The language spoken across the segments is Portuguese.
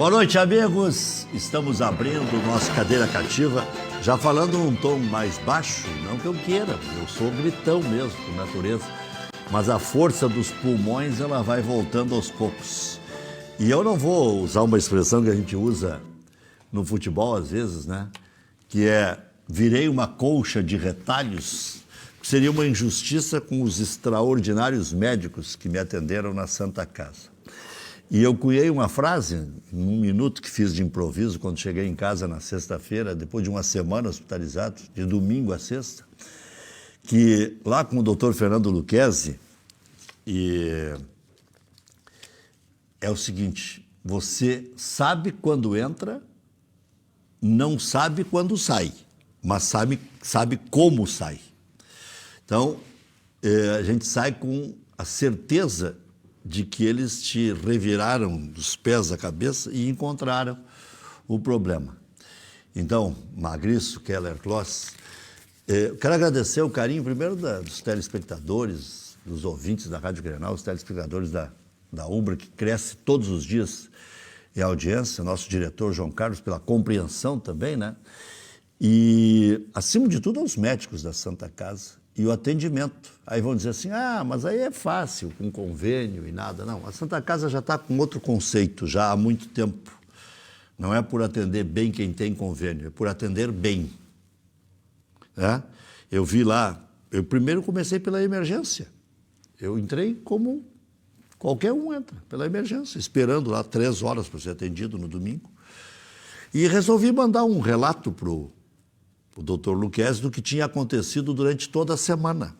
Boa noite, amigos. Estamos abrindo o nosso Cadeira Cativa, já falando num tom mais baixo, não que eu queira, eu sou gritão mesmo, por natureza, mas a força dos pulmões, ela vai voltando aos poucos. E eu não vou usar uma expressão que a gente usa no futebol às vezes, né? Que é, virei uma colcha de retalhos, que seria uma injustiça com os extraordinários médicos que me atenderam na Santa Casa. E eu cunhei uma frase, num minuto que fiz de improviso, quando cheguei em casa na sexta-feira, depois de uma semana hospitalizado, de domingo a sexta, que lá com o doutor Fernando Lucchesi, e é o seguinte, você sabe quando entra, não sabe quando sai, mas sabe como sai. Então, a gente sai com a certeza de que eles te reviraram dos pés à cabeça e encontraram o problema. Então, Magriço, Keller, Kloss, quero agradecer o carinho primeiro dos telespectadores, dos ouvintes da Rádio Grenal, os telespectadores da Ubra, que cresce todos os dias em audiência, nosso diretor João Carlos, pela compreensão também, né? E, acima de tudo, aos médicos da Santa Casa e o atendimento. Aí vão dizer assim, mas aí é fácil, com convênio e nada. Não, a Santa Casa já está com outro conceito, já há muito tempo. Não é por atender bem quem tem convênio, é por atender bem. Eu vi lá, eu primeiro comecei pela emergência. Eu entrei como qualquer um entra, pela emergência, esperando lá 3 horas para ser atendido no domingo. E resolvi mandar um relato para o doutor Lucchesi do que tinha acontecido durante toda a semana.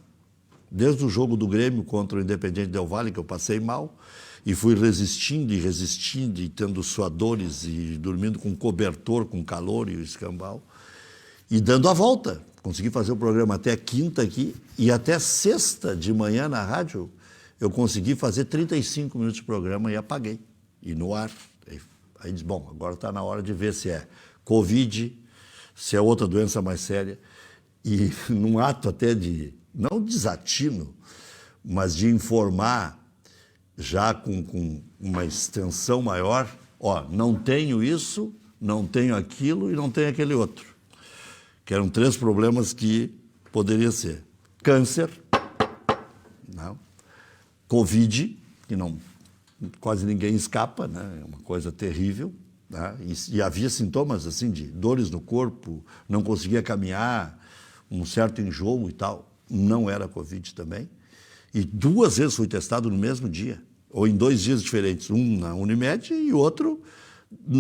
Desde o jogo do Grêmio contra o Independiente Del Valle, que eu passei mal, e fui resistindo e tendo suadores e dormindo com cobertor, com calor e o escambau, e dando a volta. Consegui fazer o programa até quinta aqui, e até sexta de manhã na rádio, eu consegui fazer 35 minutos de programa e apaguei. E no ar. Aí diz, bom, agora está na hora de ver se é Covid, se é outra doença mais séria. E num ato até de, não desatino, mas de informar já com uma extensão maior, não tenho isso, não tenho aquilo e não tenho aquele outro. Que eram 3 problemas que poderia ser câncer, não, Covid, que não, quase ninguém escapa, né? É uma coisa terrível, né? E havia sintomas assim de dores no corpo, não conseguia caminhar, um certo enjoo e tal. Não era Covid também. E 2 vezes fui testado no mesmo dia, ou em 2 dias diferentes, um na Unimed e outro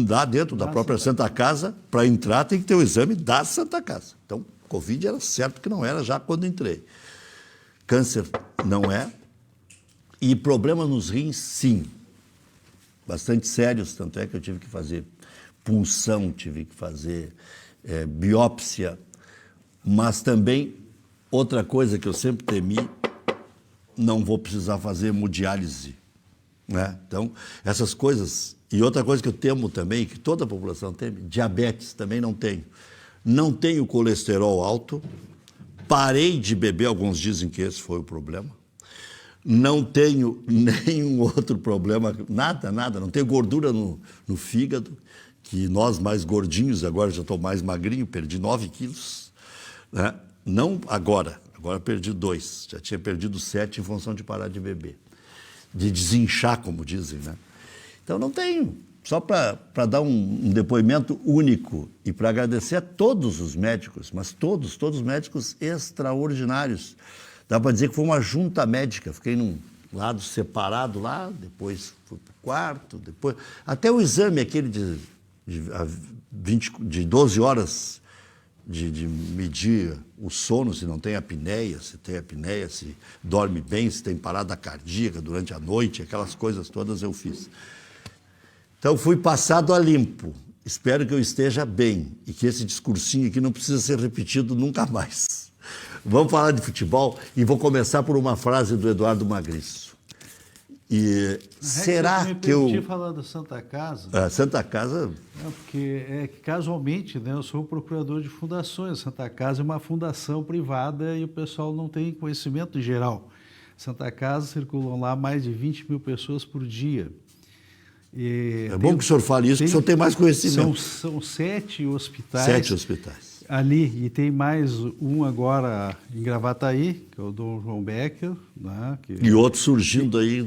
lá dentro da própria Santa Casa. Para entrar tem que ter o exame da Santa Casa. Então, Covid era certo que não era já quando entrei. Câncer não é. E problemas nos rins, sim. Bastante sérios, tanto é que eu tive que fazer punção, tive que fazer biópsia. Mas também, outra coisa que eu sempre temi, não vou precisar fazer hemodiálise, né? Então, essas coisas. E outra coisa que eu temo também, que toda a população teme, diabetes também não tenho. Não tenho colesterol alto, parei de beber, alguns dizem que esse foi o problema. Não tenho nenhum outro problema, nada, não tenho gordura no fígado, que nós mais gordinhos, agora já estou mais magrinho, perdi 9 quilos, né? Não agora perdi 2, já tinha perdido 7 em função de parar de beber, de desinchar, como dizem, né? Então não tenho, só para dar um depoimento único e para agradecer a todos os médicos, mas todos os médicos extraordinários. Dá para dizer que foi uma junta médica, fiquei num lado separado lá, depois fui para o quarto, depois... Até o exame aquele de 12 horas de medir o sono, se não tem apneia, se dorme bem, se tem parada cardíaca durante a noite, aquelas coisas todas eu fiz. Então fui passado a limpo. Espero que eu esteja bem e que esse discursinho aqui não precisa ser repetido nunca mais. Vamos falar de futebol e vou começar por uma frase do Eduardo Magriço. E será que eu... falar da Santa Casa. Santa Casa... porque casualmente, né, eu sou procurador de fundações. A Santa Casa é uma fundação privada e o pessoal não tem conhecimento geral. Santa Casa circulam lá mais de 20 mil pessoas por dia. É bom que o senhor fale isso, porque o senhor tem mais conhecimento. São 7 hospitais. 7 hospitais. Ali, e tem mais um agora em Gravataí, que é o Dom João Becker, né, e outro surgindo aí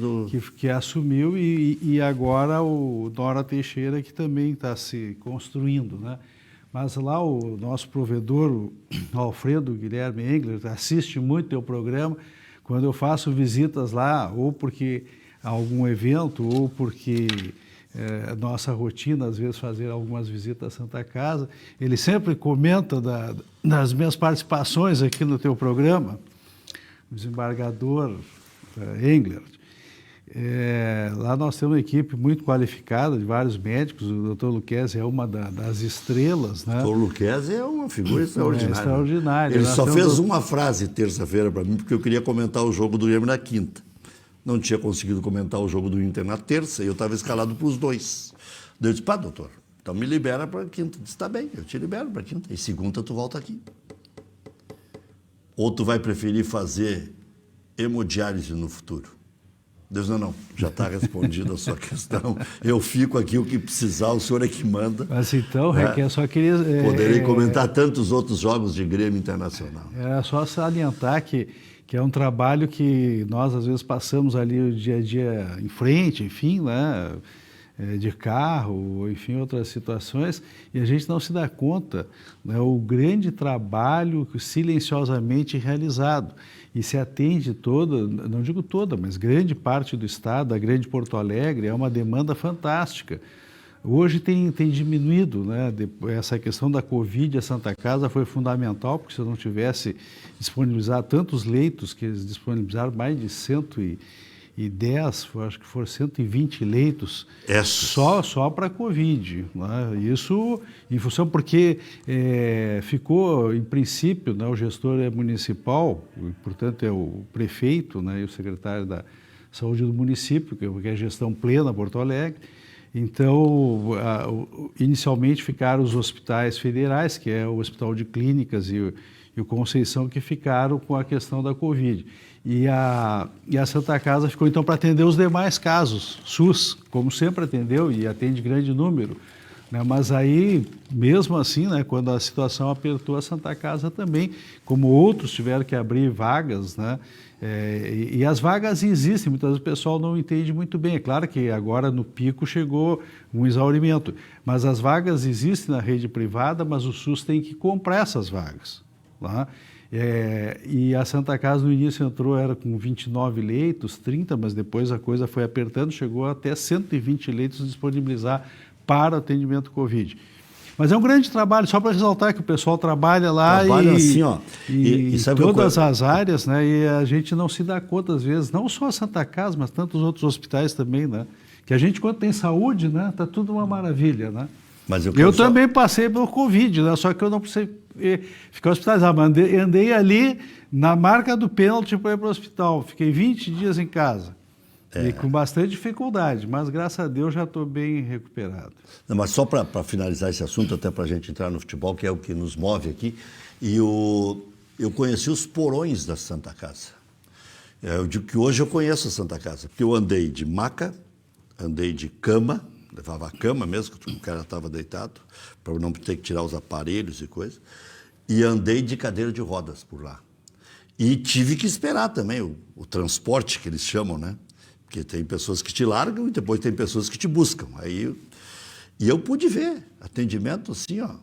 que assumiu, e agora o Nora Teixeira, que também está se construindo, né? Mas lá o nosso provedor, o Alfredo Guilherme Engler, assiste muito teu programa. Quando eu faço visitas lá, ou porque há algum evento, ou porque nossa rotina, às vezes, fazer algumas visitas à Santa Casa, ele sempre comenta das minhas participações aqui no teu programa, o desembargador Engler. Lá nós temos uma equipe muito qualificada, de vários médicos. O doutor Luquezzi é uma das estrelas, né? O doutor Luquezzi é uma figura extraordinária. Extraordinária. Ele só fez uma frase terça-feira para mim, porque eu queria comentar o jogo do Grêmio na quinta. Não tinha conseguido comentar o jogo do Inter na terça e eu estava escalado para os dois. Daí eu disse, pá, doutor, então me libera para quinta. Ele disse, tá bem, eu te libero para quinta. E segunda tu volta aqui. Ou tu vai preferir fazer hemodiálise no futuro? Deus, não, já está respondida a sua questão. Eu fico aqui, o que precisar, o senhor é que manda. Mas então, Requiem, só queria... Poderei comentar tantos outros jogos de Grêmio Internacional. Era só salientar que é um trabalho que nós, às vezes, passamos ali o dia a dia em frente, enfim, né? De carro, enfim, outras situações, e a gente não se dá conta, né, o grande trabalho silenciosamente realizado. E se atende toda, não digo toda, mas grande parte do estado, a grande Porto Alegre, é uma demanda fantástica. Hoje tem diminuído, né? Essa questão da Covid, a Santa Casa foi fundamental, porque se eu não tivesse disponibilizado tantos leitos, que eles disponibilizaram mais de 110, acho que foram 120 leitos só para a Covid. Né? Isso em função, porque ficou, em princípio, né, o gestor é municipal, portanto é o prefeito, né, e o secretário da Saúde do município, que é a gestão plena Porto Alegre. Então, inicialmente ficaram os hospitais federais, que é o Hospital de Clínicas e o Conceição, que ficaram com a questão da Covid. E a Santa Casa ficou, então, para atender os demais casos, SUS, como sempre atendeu e atende grande número. Né? Mas aí, mesmo assim, né, quando a situação apertou, a Santa Casa também, como outros tiveram que abrir vagas, né? E as vagas existem, muitas vezes o pessoal não entende muito bem. É claro que agora no pico chegou um exaurimento, mas as vagas existem na rede privada, mas o SUS tem que comprar essas vagas. Tá? E a Santa Casa no início entrou, era com 29 leitos, 30, mas depois a coisa foi apertando, chegou até 120 leitos disponibilizar para atendimento Covid. Mas é um grande trabalho, só para ressaltar que o pessoal trabalha lá assim, ó, e todas as áreas, né? E a gente não se dá conta, às vezes, não só a Santa Casa, mas tantos outros hospitais também, né? Que a gente, quando tem saúde, né? Está tudo uma maravilha, né? Mas eu também passei pelo Covid, né? Só que eu não precisei ficar hospitalizado. Andei ali na marca do pênalti para ir para o hospital. Fiquei 20 dias em casa. E com bastante dificuldade, mas graças a Deus já estou bem recuperado. Não, mas só para finalizar esse assunto, até para a gente entrar no futebol, que é o que nos move aqui, eu conheci os porões da Santa Casa. Eu digo que hoje eu conheço a Santa Casa, porque eu andei de maca, andei de cama, levava a cama mesmo, que o cara estava deitado, para não ter que tirar os aparelhos e coisa, e andei de cadeira de rodas por lá. E tive que esperar também o transporte, que eles chamam, né? Porque tem pessoas que te largam e depois tem pessoas que te buscam. E eu pude ver atendimento assim, ó,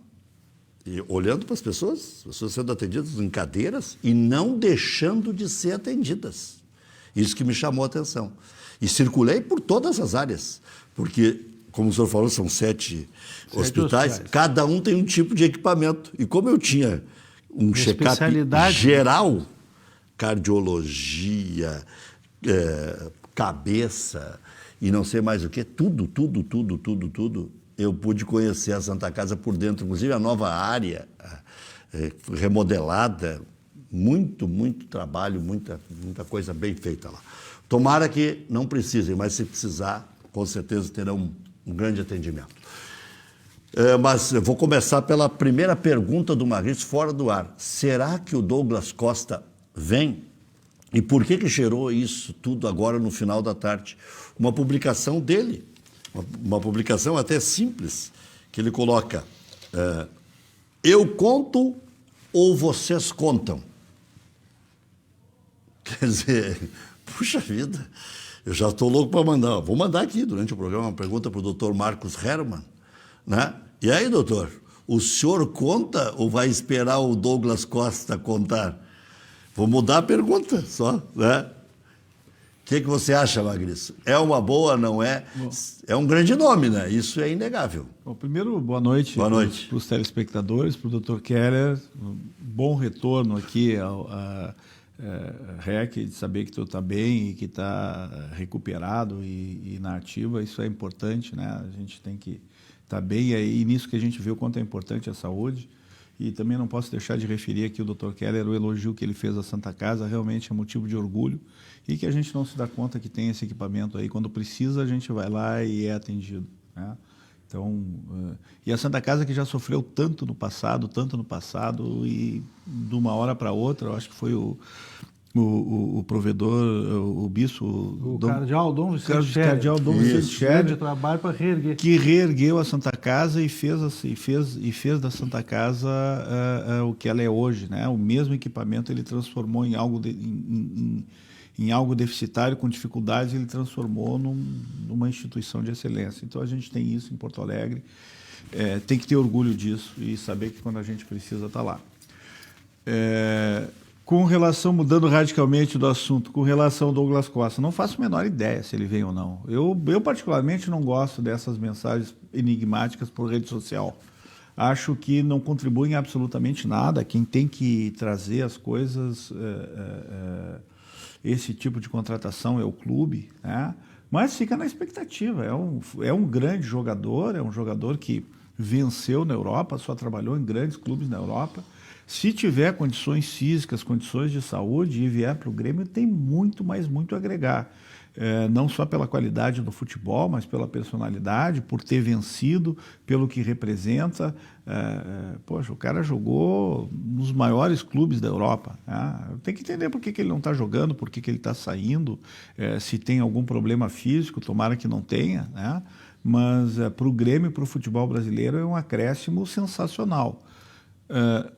e olhando para as pessoas sendo atendidas em cadeiras e não deixando de ser atendidas. Isso que me chamou a atenção. E circulei por todas as áreas, porque, como o senhor falou, são 7 hospitais, cada um tem um tipo de equipamento. E como eu tinha um check-up geral, cardiologia, cabeça e não sei mais o que, tudo, eu pude conhecer a Santa Casa por dentro, inclusive a nova área remodelada, muito trabalho, muita coisa bem feita lá. Tomara que não precisem, mas se precisar, com certeza terão um grande atendimento. Mas eu vou começar pela primeira pergunta do Maurício, fora do ar. Será que o Douglas Costa vem? E por que cheirou isso tudo agora no final da tarde? Uma publicação dele, uma publicação até simples, que ele coloca, eu conto ou vocês contam? Quer dizer, puxa vida, eu já estou louco para mandar. Vou mandar aqui durante o programa uma pergunta para o doutor Marcos Hermann, né? E aí, doutor, o senhor conta ou vai esperar o Douglas Costa contar? Vou mudar a pergunta só, né? O que você acha, Magris? É uma boa, não é? Bom, é um grande nome, né? Isso é inegável. Bom, primeiro, boa noite. Boa noite. Para os telespectadores, para o Dr. Keller. Um bom retorno aqui ao REC, de saber que tu está bem e que está recuperado e na ativa. Isso é importante, né? A gente tem que estar bem. E nisso que a gente viu o quanto é importante a saúde. E também não posso deixar de referir aqui o Dr. Keller, o elogio que ele fez à Santa Casa, realmente é motivo de orgulho e que a gente não se dá conta que tem esse equipamento aí. Quando precisa, a gente vai lá e é atendido, né? Então, e a Santa Casa que já sofreu tanto no passado, e de uma hora para outra, eu acho que foi o provedor, o bispo... O cardeal Dom Vicente Scherer, de trabalho para reerguer. Que reergueu a Santa Casa e fez da Santa Casa o que ela é hoje, né? O mesmo equipamento ele transformou em algo, em algo deficitário, com dificuldades, ele transformou numa instituição de excelência. Então, a gente tem isso em Porto Alegre, tem que ter orgulho disso e saber que quando a gente precisa, está lá. Com relação, mudando radicalmente do assunto, com relação ao Douglas Costa, não faço a menor ideia se ele vem ou não. Eu particularmente não gosto dessas mensagens enigmáticas por rede social. Acho que não contribuem absolutamente nada. Quem tem que trazer as coisas, esse tipo de contratação é o clube, né? Mas fica na expectativa. É um grande jogador, é um jogador que venceu na Europa, só trabalhou em grandes clubes na Europa. Se tiver condições físicas, condições de saúde e vier para o Grêmio, tem muito, mas muito a agregar. Não só pela qualidade do futebol, mas pela personalidade, por ter vencido, pelo que representa. Poxa, o cara jogou nos maiores clubes da Europa. Tem que entender por que ele não está jogando, por que ele está saindo, se tem algum problema físico, tomara que não tenha, né? Mas para o Grêmio e para o futebol brasileiro é um acréscimo sensacional.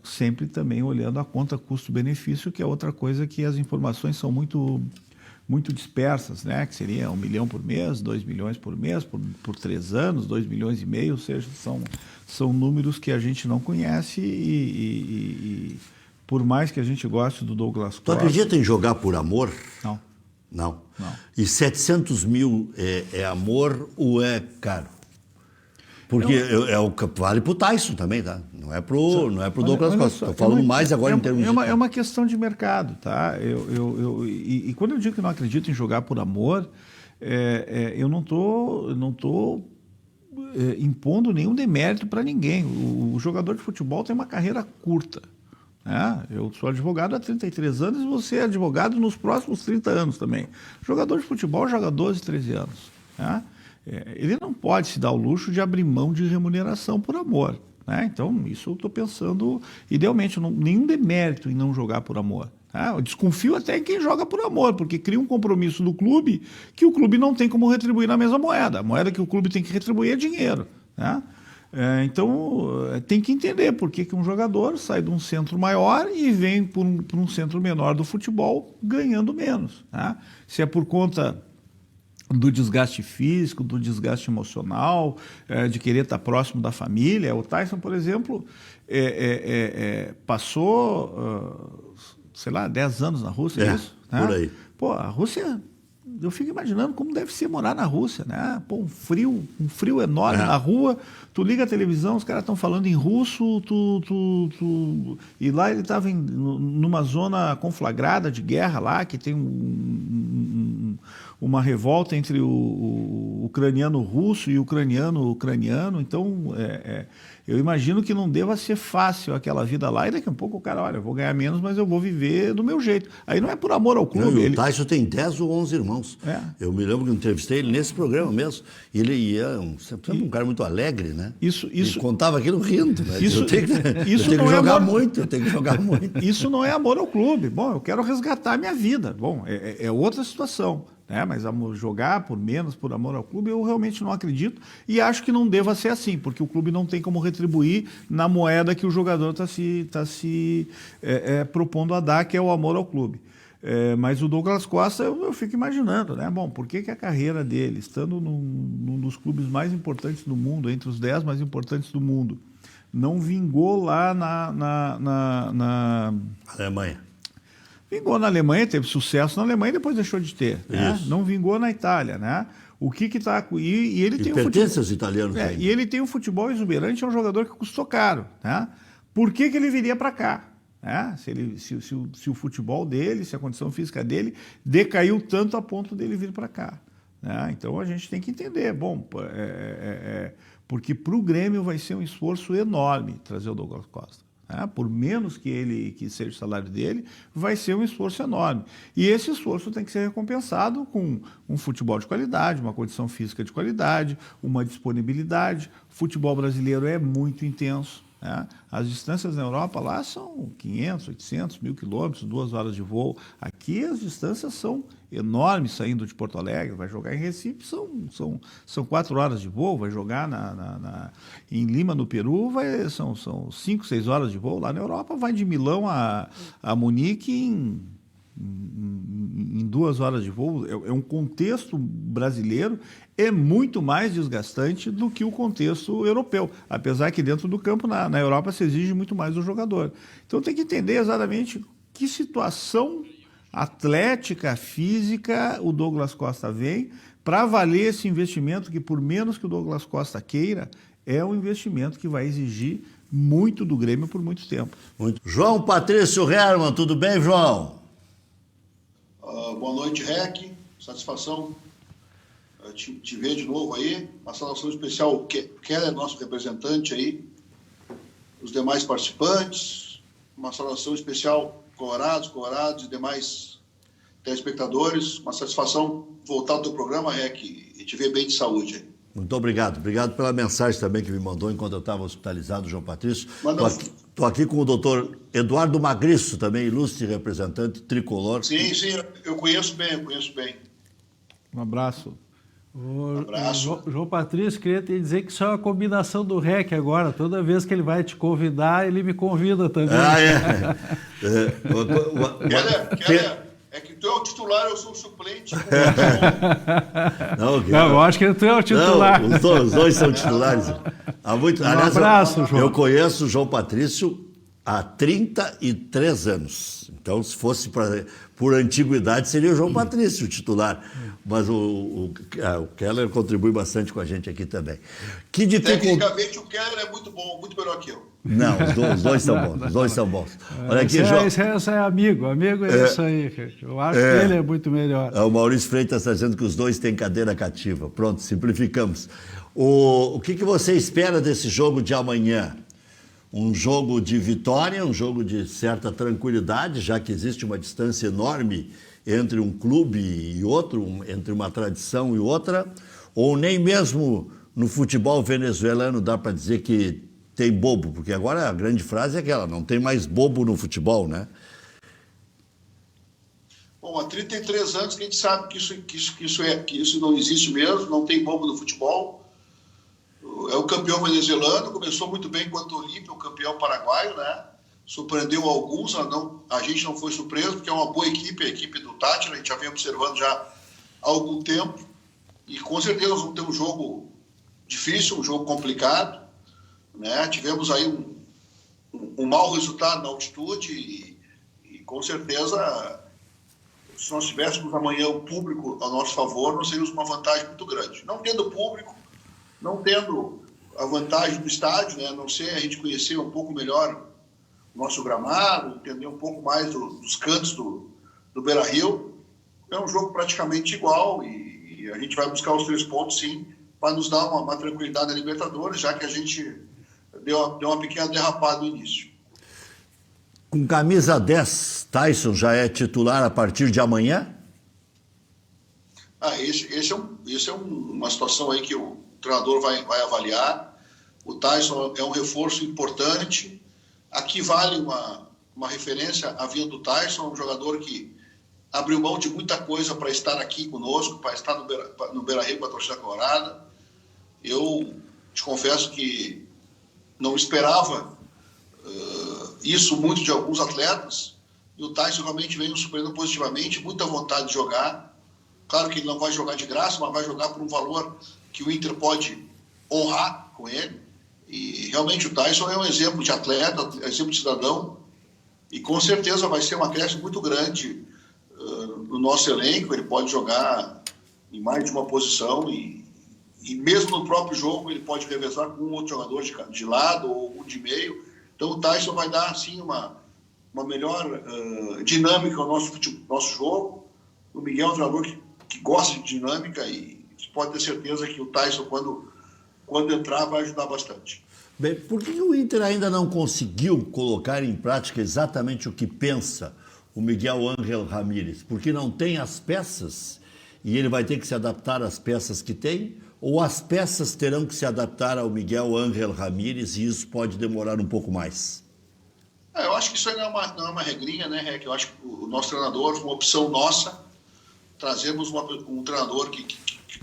Sempre também olhando a conta custo-benefício, que é outra coisa que as informações são muito dispersas, né? Que seria 1 milhão por mês, 2 milhões por mês, por 3 anos, 2,5 milhões, ou seja, são números que a gente não conhece e por mais que a gente goste do Douglas Costa... Tu acredita em jogar por amor? Não. Não. E 700 mil é amor ou é caro? Porque é o que vale para o Tyson também, tá? Não é pro Douglas Costa. Estou falando mais agora em termos de... É uma questão de mercado, tá? E quando eu digo que não acredito em jogar por amor, eu não tô impondo nenhum demérito para ninguém. O jogador de futebol tem uma carreira curta, né? Eu sou advogado há 33 anos e você é advogado nos próximos 30 anos também. O jogador de futebol joga 12, 13 anos, né? Ele não pode se dar o luxo de abrir mão de remuneração por amor, né? Então, isso eu estou pensando, idealmente, nenhum demérito em não jogar por amor. Tá? Eu desconfio até em quem joga por amor, porque cria um compromisso do clube que o clube não tem como retribuir na mesma moeda. A moeda que o clube tem que retribuir é dinheiro, né? Então, tem que entender por que um jogador sai de um centro maior e vem por um centro menor do futebol ganhando menos, né? Se é por conta do desgaste físico, do desgaste emocional, de querer estar próximo da família. O Tyson, por exemplo, passou, sei lá, 10 anos na Rússia, é isso? Por aí. Pô, a Rússia, eu fico imaginando como deve ser morar na Rússia, né? Pô, um frio enorme na rua, tu liga a televisão, os caras estão falando em russo, e lá ele estava numa zona conflagrada de guerra lá, que tem uma revolta entre o ucraniano russo e o ucraniano. Então, eu imagino que não deva ser fácil aquela vida lá, e daqui a pouco o cara, olha, eu vou ganhar menos, mas eu vou viver do meu jeito. Aí não é por amor ao clube. O Tyson tem 10 ou 11 irmãos. Eu me lembro que eu entrevistei ele nesse programa mesmo. E ele ia sempre um cara muito alegre, né? Ele contava aquilo rindo, né? Eu tenho que jogar muito. Isso não é amor ao clube. Bom, eu quero resgatar a minha vida. Bom, é outra situação. né? Mas jogar por menos, por amor ao clube, eu realmente não acredito e acho que não deva ser assim, porque o clube não tem como retribuir na moeda que o jogador está se propondo a dar, que é o amor ao clube. Mas o Douglas Costa, eu fico imaginando, né? Bom, por que a carreira dele, estando num dos clubes mais importantes do mundo, entre os 10 mais importantes do mundo, não vingou lá na Alemanha. Vingou na Alemanha, teve sucesso na Alemanha e depois deixou de ter. Né? Não vingou na Itália, né? O que está... E ele tem pertence aos italianos ainda. E ele tem um futebol exuberante, é um jogador que custou caro. Né? Por que ele viria para cá? Né? Se o futebol dele, se a condição física dele decaiu tanto a ponto dele vir para cá. Né? Então a gente tem que entender. Bom, porque para o Grêmio vai ser um esforço enorme trazer o Douglas Costa. Por menos que seja o salário dele, vai ser um esforço enorme. E esse esforço tem que ser recompensado com um futebol de qualidade, uma condição física de qualidade, uma disponibilidade. O futebol brasileiro é muito intenso. Né? As distâncias na Europa lá são 500, 800, 1.000 quilômetros, 2 horas de voo. Aqui as distâncias são enormes, saindo de Porto Alegre, vai jogar em Recife, são 4 horas de voo, vai jogar em Lima, no Peru, são 5, 6 horas de voo. Lá na Europa vai de Milão a Munique em 2 horas de voo. É um contexto brasileiro, é muito mais desgastante do que o contexto europeu, apesar que dentro do campo, na Europa, se exige muito mais do jogador. Então tem que entender exatamente que situação atlética, física, o Douglas Costa vem para valer esse investimento que, por menos que o Douglas Costa queira, é um investimento que vai exigir muito do Grêmio por muito tempo. João Patrício Herman, tudo bem, João? Boa noite, Rec. Satisfação te ver de novo aí. Uma saudação especial ao Keller, nosso representante aí, os demais participantes. Uma saudação especial colorados e demais telespectadores. Uma satisfação voltar ao teu programa, Rec, e te ver bem de saúde aí. Muito obrigado. Obrigado pela mensagem também que me mandou enquanto eu estava hospitalizado, João Patrício. Estou aqui com o doutor Eduardo Magriço, também ilustre representante tricolor. Sim, eu conheço bem. Um abraço. João Patrício, queria te dizer que isso é uma combinação do REC agora. Toda vez que ele vai te convidar, ele me convida também. Keller, é que tu é o titular, eu sou o suplente. Não, eu acho que tu é o titular. Não, os dois são titulares. Aliás, abraço, João. Eu conheço o João Patrício há 33 anos. Então, se fosse por antiguidade, seria o João Patrício o titular. Mas o Keller contribui bastante com a gente aqui também. Tecnicamente, o Keller é muito bom, muito melhor que eu. Não, os dois são bons. Os dois são bons. Olha aqui, João. Isso é amigo. Amigo é isso aí. Eu acho que ele é muito melhor. O Maurício Freitas está dizendo que os dois têm cadeira cativa. Pronto, simplificamos. O que você espera desse jogo de amanhã? Um jogo de vitória, um jogo de certa tranquilidade, já que existe uma distância enorme entre um clube e outro, entre uma tradição e outra, ou nem mesmo no futebol venezuelano dá para dizer que tem bobo, porque agora a grande frase é aquela, não tem mais bobo no futebol, né? Bom, há 33 anos que a gente sabe que isso não existe mesmo, não tem bobo no futebol. É o campeão venezuelano, começou muito bem contra o Olímpia, o campeão paraguaio, né? Surpreendeu alguns, a gente não foi surpreso, porque é uma boa equipe, a equipe do Tátira, a gente já vem observando já há algum tempo, e com certeza nós vamos ter um jogo difícil, um jogo complicado, né? Tivemos aí um mau resultado na altitude e com certeza, se nós tivéssemos amanhã o público a nosso favor, nós teríamos uma vantagem muito grande. Não tendo público, não tendo a vantagem do estádio, né? A não ser a gente conhecer um pouco melhor o nosso gramado, entender um pouco mais dos cantos do Beira-Rio, é um jogo praticamente igual e a gente vai buscar os 3 pontos, sim, para nos dar uma tranquilidade na Libertadores, já que a gente deu uma pequena derrapada no início. Com camisa 10, Tyson já é titular a partir de amanhã? Esse é uma situação aí que o treinador vai avaliar. O Tyson é um reforço importante. Aqui vale uma referência à vinda do Tyson, um jogador que abriu mão de muita coisa para estar aqui conosco, para estar no Beira-Rio com a torcida colorada. Eu te confesso que não esperava isso muito de alguns atletas, e o Tyson realmente veio nos surpreendendo positivamente, muita vontade de jogar. Claro que ele não vai jogar de graça, mas vai jogar por um valor que o Inter pode honrar com ele. E realmente o Tyson é um exemplo de atleta, exemplo de cidadão, e com certeza vai ser uma creche muito grande no nosso elenco. Ele pode jogar em mais de uma posição e mesmo no próprio jogo ele pode revezar com um outro jogador de lado ou um de meio. Então o Tyson vai dar assim uma melhor dinâmica ao nosso jogo. O Miguel é um jogador que gosta de dinâmica e pode ter certeza que o Tyson, quando entrar, vai ajudar bastante. Bem, por que o Inter ainda não conseguiu colocar em prática exatamente o que pensa o Miguel Ángel Ramírez? Porque não tem as peças e ele vai ter que se adaptar às peças que tem? Ou as peças terão que se adaptar ao Miguel Ángel Ramírez e isso pode demorar um pouco mais? Eu acho que isso aí não é uma regrinha, né, Rec? Eu acho que o nosso treinador, uma opção nossa, trazemos um treinador que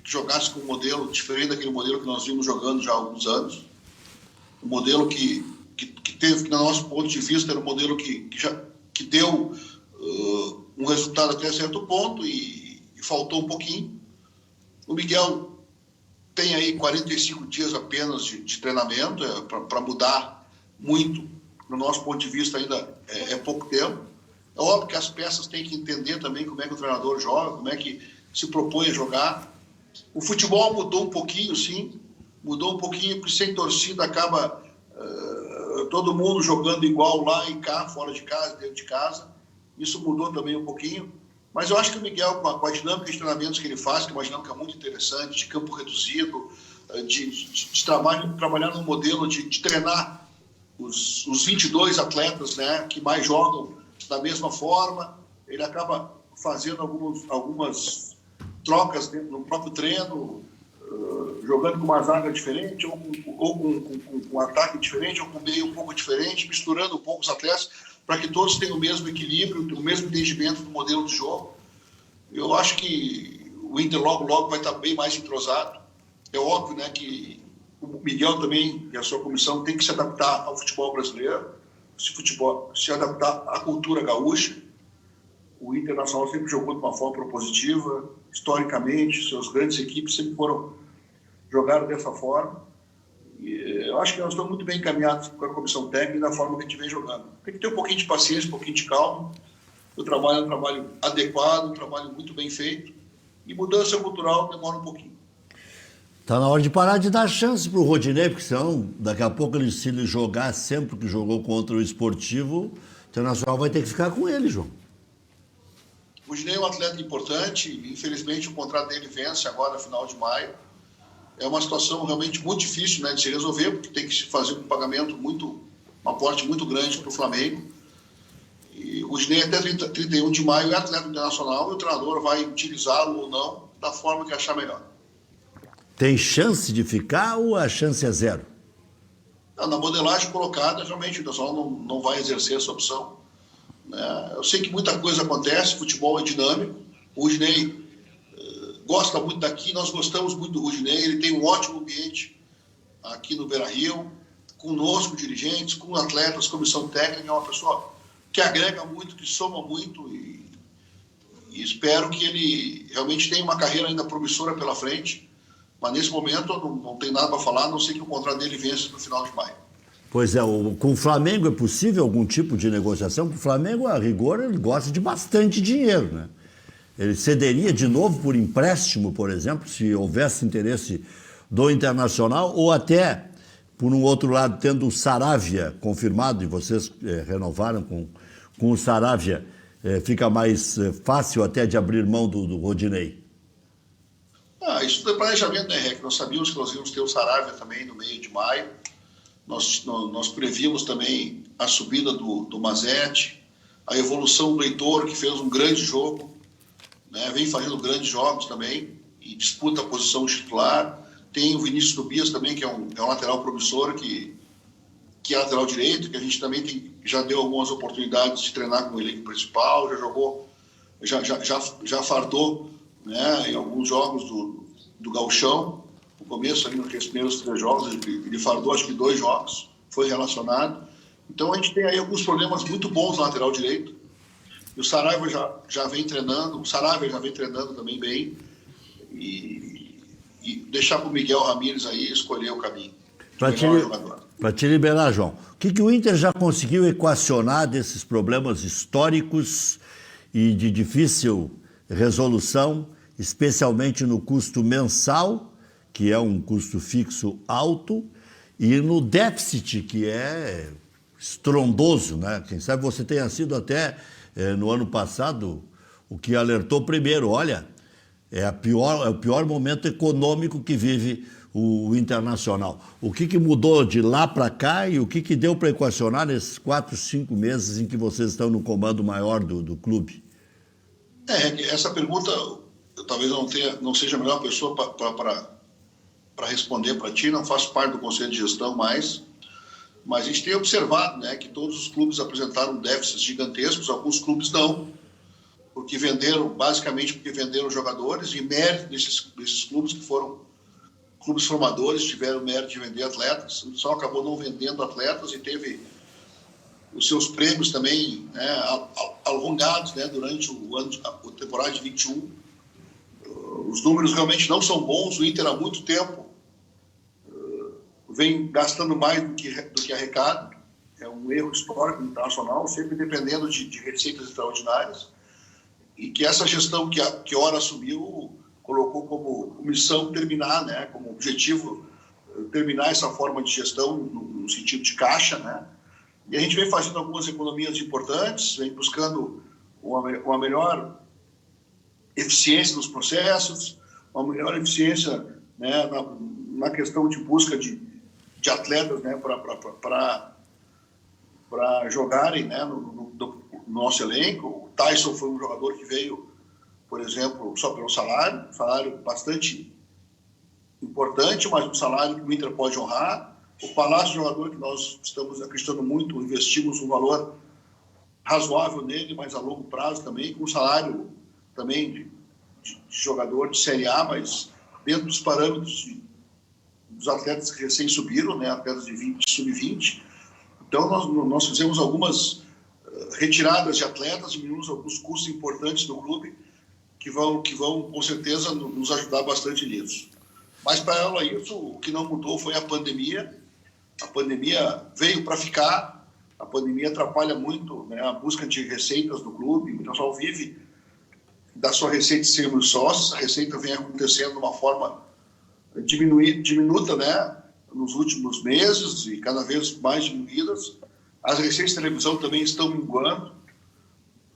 jogasse com um modelo diferente daquele modelo que nós vimos jogando já há alguns anos. Um modelo que teve, que, no nosso ponto de vista, era um modelo que deu um resultado até certo ponto e faltou um pouquinho. O Miguel tem aí 45 dias apenas de treinamento, para mudar muito. No nosso ponto de vista, ainda é pouco tempo. É óbvio que as peças têm que entender também como é que o treinador joga, como é que se propõe a jogar. O futebol mudou um pouquinho, sim. Mudou um pouquinho, porque sem torcida acaba todo mundo jogando igual lá e cá, fora de casa, dentro de casa. Isso mudou também um pouquinho. Mas eu acho que o Miguel, com a dinâmica de treinamentos que ele faz, que é uma dinâmica muito interessante, de campo reduzido, de trabalhar num modelo de treinar os 22 atletas, né, que mais jogam da mesma forma, ele acaba fazendo algumas trocas no próprio treino, jogando com uma zaga diferente, ou com um ataque diferente, ou com um meio um pouco diferente, misturando um pouco os atletas, para que todos tenham o mesmo equilíbrio, o mesmo entendimento do modelo de jogo. Eu acho que o Inter logo vai estar bem mais entrosado. É óbvio, né, que o Miguel também e a sua comissão tem que se adaptar ao futebol brasileiro, se adaptar à cultura gaúcha. O Internacional sempre jogou de uma forma propositiva, historicamente, suas grandes equipes sempre jogaram dessa forma. E eu acho que nós estamos muito bem encaminhados com a comissão técnica da forma que a gente vem jogando. Tem que ter um pouquinho de paciência, um pouquinho de calma. O trabalho é um trabalho adequado, um trabalho muito bem feito. E mudança cultural demora um pouquinho. Está na hora de parar de dar chance para o Rodinei, porque senão daqui a pouco se ele jogar sempre que jogou contra o Esportivo, o Internacional vai ter que ficar com ele, João. O Rodinei é um atleta importante, infelizmente o contrato dele vence agora no final de maio. É uma situação realmente muito difícil, né, de se resolver, porque tem que se fazer um pagamento um aporte muito grande para o Flamengo. E o Rodinei até 31 de maio é atleta internacional e o treinador vai utilizá-lo ou não da forma que achar melhor. Tem chance de ficar ou a chance é zero? Na modelagem colocada, realmente o Internacional não vai exercer essa opção. Eu sei que muita coisa acontece, futebol é dinâmico. O Rodinei gosta muito daqui, nós gostamos muito do Rodinei, ele tem um ótimo ambiente aqui no Beira-Rio, conosco, dirigentes, com atletas, comissão técnica, é uma pessoa que agrega muito, que soma muito e espero que ele realmente tenha uma carreira ainda promissora pela frente, mas nesse momento não tem nada para falar, a não ser que o contrato dele vence no final de maio. Pois é, com o Flamengo é possível algum tipo de negociação? Porque o Flamengo, a rigor, ele gosta de bastante dinheiro, né? Ele cederia de novo por empréstimo, por exemplo, se houvesse interesse do Internacional, ou até, por um outro lado, tendo o Saravia confirmado, e vocês renovaram com o Saravia, fica mais fácil até de abrir mão do Rodinei. Isso é planejamento, né, Rec? Nós sabíamos que nós íamos ter o Saravia também no meio de maio. Nós prevíamos também a subida do Mazete, a evolução do Heitor, que fez um grande jogo, né? Vem fazendo grandes jogos também e disputa a posição de titular. Tem o Vinícius Tobias também, que é um lateral promissor, que é lateral direito, que a gente também já deu algumas oportunidades de treinar com o elenco principal, já jogou já fardou, né, em alguns jogos do Gauchão. No começo, ali nos primeiros 3 jogos, ele fardou acho que 2 jogos, foi relacionado. Então a gente tem aí alguns problemas muito bons no lateral direito. E o Saraiva já vem treinando, o Saraiva já vem treinando também bem. E deixar para o Miguel Ramírez aí escolher o caminho. Para te liberar, João, o que o Inter já conseguiu equacionar desses problemas históricos e de difícil resolução, especialmente no custo mensal, que é um custo fixo alto, e no déficit, que é estrondoso, né? Quem sabe você tenha sido até, no ano passado, o que alertou primeiro, olha, é o pior momento econômico que vive o Internacional. O que mudou de lá para cá e o que deu para equacionar nesses 4, 5 meses em que vocês estão no comando maior do clube? Essa pergunta, eu talvez não seja a melhor pessoa para responder para ti, não faço parte do Conselho de Gestão mais, mas a gente tem observado, né, que todos os clubes apresentaram déficits gigantescos, alguns clubes não, basicamente porque venderam jogadores, e mérito desses clubes que foram clubes formadores, tiveram mérito de vender atletas, só acabou não vendendo atletas e teve os seus prêmios também, né, alongados, né, durante a temporada de 21. Os números realmente não são bons, o Inter há muito tempo vem gastando mais do que arrecada, é um erro histórico internacional, sempre dependendo de receitas extraordinárias, e que essa gestão que a Hora assumiu colocou como missão terminar, né, como objetivo terminar essa forma de gestão no sentido de caixa, né, e a gente vem fazendo algumas economias importantes, vem buscando uma melhor eficiência nos processos, uma melhor eficiência, né, na questão de busca de atletas, né, para jogarem, né, no nosso elenco. O Tyson foi um jogador que veio, por exemplo, só pelo salário bastante importante, mas um salário que o Inter pode honrar. O Palácio, jogador que nós estamos acreditando muito, investimos um valor razoável nele, mas a longo prazo também, com um salário também de jogador de Série A, mas dentro dos parâmetros dos atletas que recém subiram, né, atletas de sub-20. Então nós fizemos algumas retiradas de atletas, diminuímos alguns custos importantes do clube, que vão com certeza nos ajudar bastante nisso. Mas para ela isso, o que não mudou foi a pandemia. A pandemia veio para ficar, a pandemia atrapalha muito, né, a busca de receitas do clube. O pessoal vive da sua receita de sermos sócios, a receita vem acontecendo de uma forma diminuta, né, nos últimos meses e cada vez mais diminuídas. As receitas de televisão também estão minguando,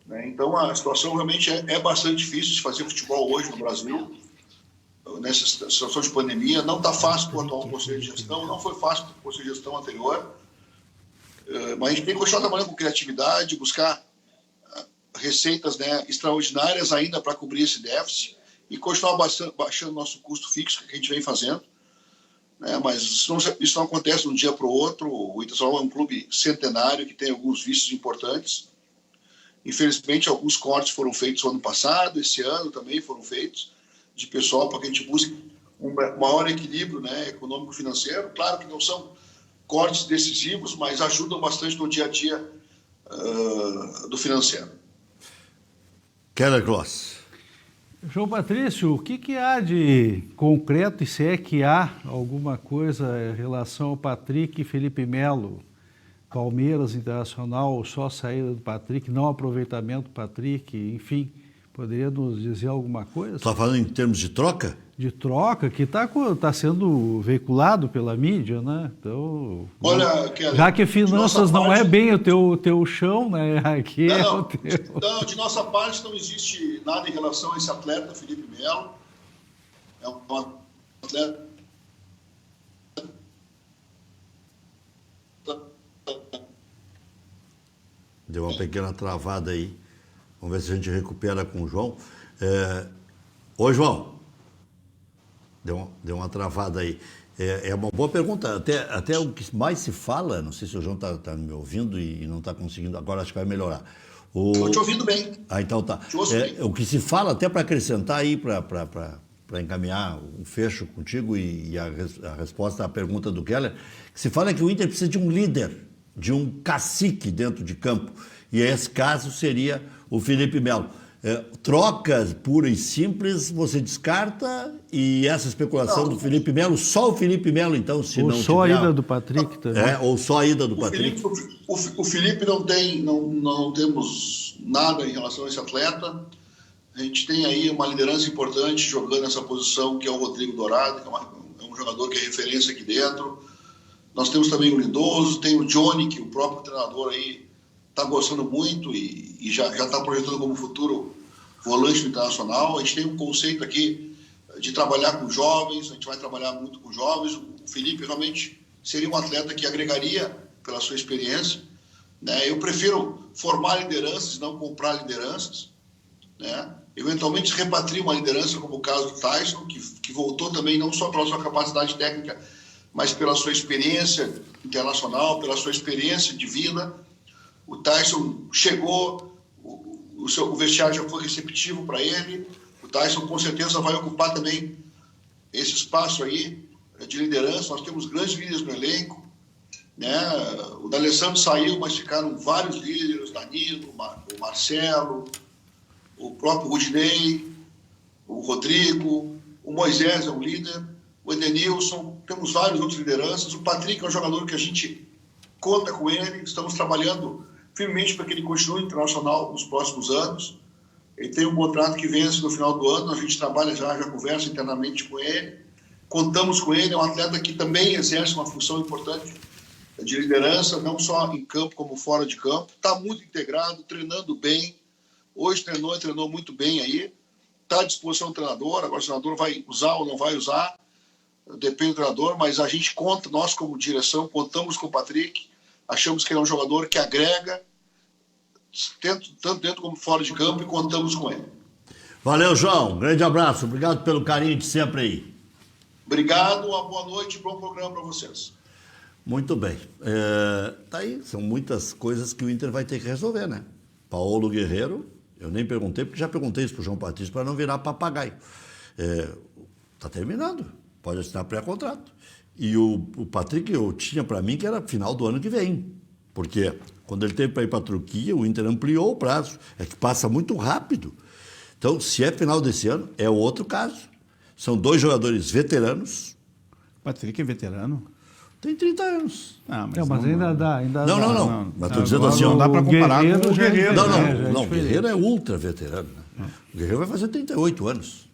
né, então a situação realmente é bastante difícil de fazer futebol hoje no Brasil. Nessa situação de pandemia, não está fácil para o atual Conselho de Gestão, não foi fácil para o Conselho de Gestão anterior, mas a gente tem que continuar trabalhando com criatividade, buscar receitas, né, extraordinárias ainda para cobrir esse déficit e continuar baixando nosso custo fixo, que a gente vem fazendo, né, mas isso não acontece de um dia para o outro. O Internacional é um clube centenário que tem alguns vícios importantes. Infelizmente, alguns cortes foram feitos no ano passado, esse ano também foram feitos, de pessoal, para que a gente busque um maior equilíbrio, né, econômico-financeiro. Claro que não são cortes decisivos, mas ajudam bastante no dia a dia do financeiro. Keller Kloss. João Patrício, o que há de concreto, e se é que há alguma coisa em relação ao Patrick e Felipe Melo? Palmeiras, Internacional, só saída do Patrick, não aproveitamento do Patrick, enfim... Poderia nos dizer alguma coisa? Está falando em termos de troca? De troca, que está sendo veiculado pela mídia, né? Então, olha, já que finanças não é bem o teu chão, né? Aqui não, é o teu. Não, de nossa parte não existe nada em relação a esse atleta, Felipe Melo. É um atleta... Deu uma pequena travada aí. Vamos ver se a gente recupera com o João. Ô, João, deu uma travada aí. É uma boa pergunta. Até o que mais se fala, não sei se o João está me ouvindo e não está conseguindo, agora acho que vai melhorar. Estou te ouvindo bem. Então tá. Te ouço bem. O que se fala, até para acrescentar aí, para encaminhar um fecho contigo e a resposta à pergunta do Keller, que se fala que o Inter precisa de um líder, de um cacique dentro de campo. E esse caso seria o Felipe Melo. Trocas pura e simples você descarta, e essa especulação do Felipe Melo, só o Felipe Melo, então, se ou não só tiver... a ida do Patrick também. Ou só a ida do Patrick. O Felipe não temos nada em relação a esse atleta. A gente tem aí uma liderança importante jogando nessa posição, que é o Rodrigo Dourado, que é um jogador que é referência aqui dentro. Nós temos também o Lindoso, tem o Johnny, que o próprio treinador aí está gostando muito e já está projetando como futuro volante do Internacional. A gente tem um conceito aqui de trabalhar com jovens, a gente vai trabalhar muito com jovens. O Felipe realmente seria um atleta que agregaria pela sua experiência, né? Eu prefiro formar lideranças, não comprar lideranças, né? Eventualmente repatria uma liderança, como o caso do Tyson, que voltou também não só pela sua capacidade técnica, mas pela sua experiência internacional, pela sua experiência de vida. O Tyson chegou, o vestiário já foi receptivo para ele. O Tyson com certeza vai ocupar também esse espaço aí de liderança. Nós temos grandes líderes no elenco, né? O D'Alessandro saiu, mas ficaram vários líderes: o Danilo, o Marcelo, o próprio Rudinei, o Rodrigo, o Moisés é um líder, o Edenilson, temos várias outras lideranças. O Patrick é um jogador que a gente conta com ele, estamos trabalhando firmemente para que ele continue internacional nos próximos anos. Ele tem um contrato que vence no final do ano, a gente trabalha já conversa internamente com ele, contamos com ele. É um atleta que também exerce uma função importante de liderança, não só em campo como fora de campo. Está muito integrado, treinando bem. Hoje treinou muito bem aí. Está à disposição do treinador. Agora o treinador vai usar ou não vai usar, depende do treinador, mas a gente conta, nós como direção, contamos com o Patrick. Achamos que ele é um jogador que agrega, tanto dentro como fora de campo, e contamos com ele. Valeu, João. Grande abraço. Obrigado pelo carinho de sempre aí. Obrigado, uma boa noite e bom programa para vocês. Muito bem. Tá aí, são muitas coisas que o Inter vai ter que resolver, né? Paulo Guerreiro, eu nem perguntei, porque já perguntei isso para o João Patrício, para não virar papagaio. Está terminando, pode assinar pré-contrato. E o Patrick, eu tinha para mim que era final do ano que vem, porque quando ele teve para ir para a Turquia, o Inter ampliou o prazo, é que passa muito rápido. Então, se é final desse ano, é outro caso. São dois jogadores veteranos. Patrick é veterano? Tem 30 anos. Mas ainda dá. Não. Mas estou dizendo assim, não dá para comparar com o Guerreiro. Não, o Guerreiro é ultra veterano. Né? O Guerreiro vai fazer 38 anos.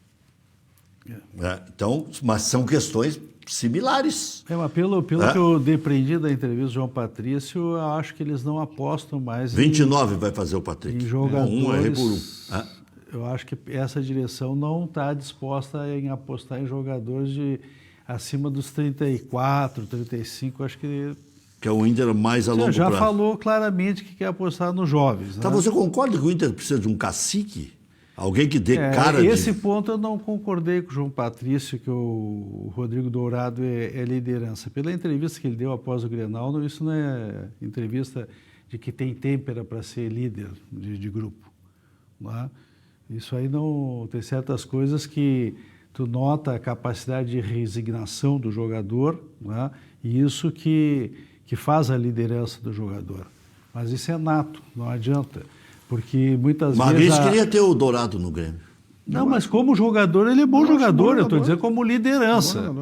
Então, mas são questões similares. Mas pelo que eu depreendi da entrevista do João Patrício, eu acho que eles não apostam mais 29 vai fazer o Patrick. Em jogadores. Um é por um. Eu acho que essa direção não está disposta em apostar em jogadores de acima dos 34, 35, acho que é o Inter mais a longo prazo. Já falou claramente que quer apostar nos jovens. Tá, né? você concorda que o Inter precisa de um cacique? Alguém que dê cara esse ponto eu não concordei com o João Patrício, que o Rodrigo Dourado é liderança. Pela entrevista que ele deu após o Grenal, isso não é entrevista de que tem têmpera para ser líder de grupo. Né? Isso aí não... Tem certas coisas que tu nota a capacidade de resignação do jogador, né? E isso que faz a liderança do jogador. Mas isso é nato, não adianta. Porque muitas vezes... Magris queria ter o Dourado no Grêmio. Não, mas como jogador, ele é bom jogador. Eu estou dizendo como liderança.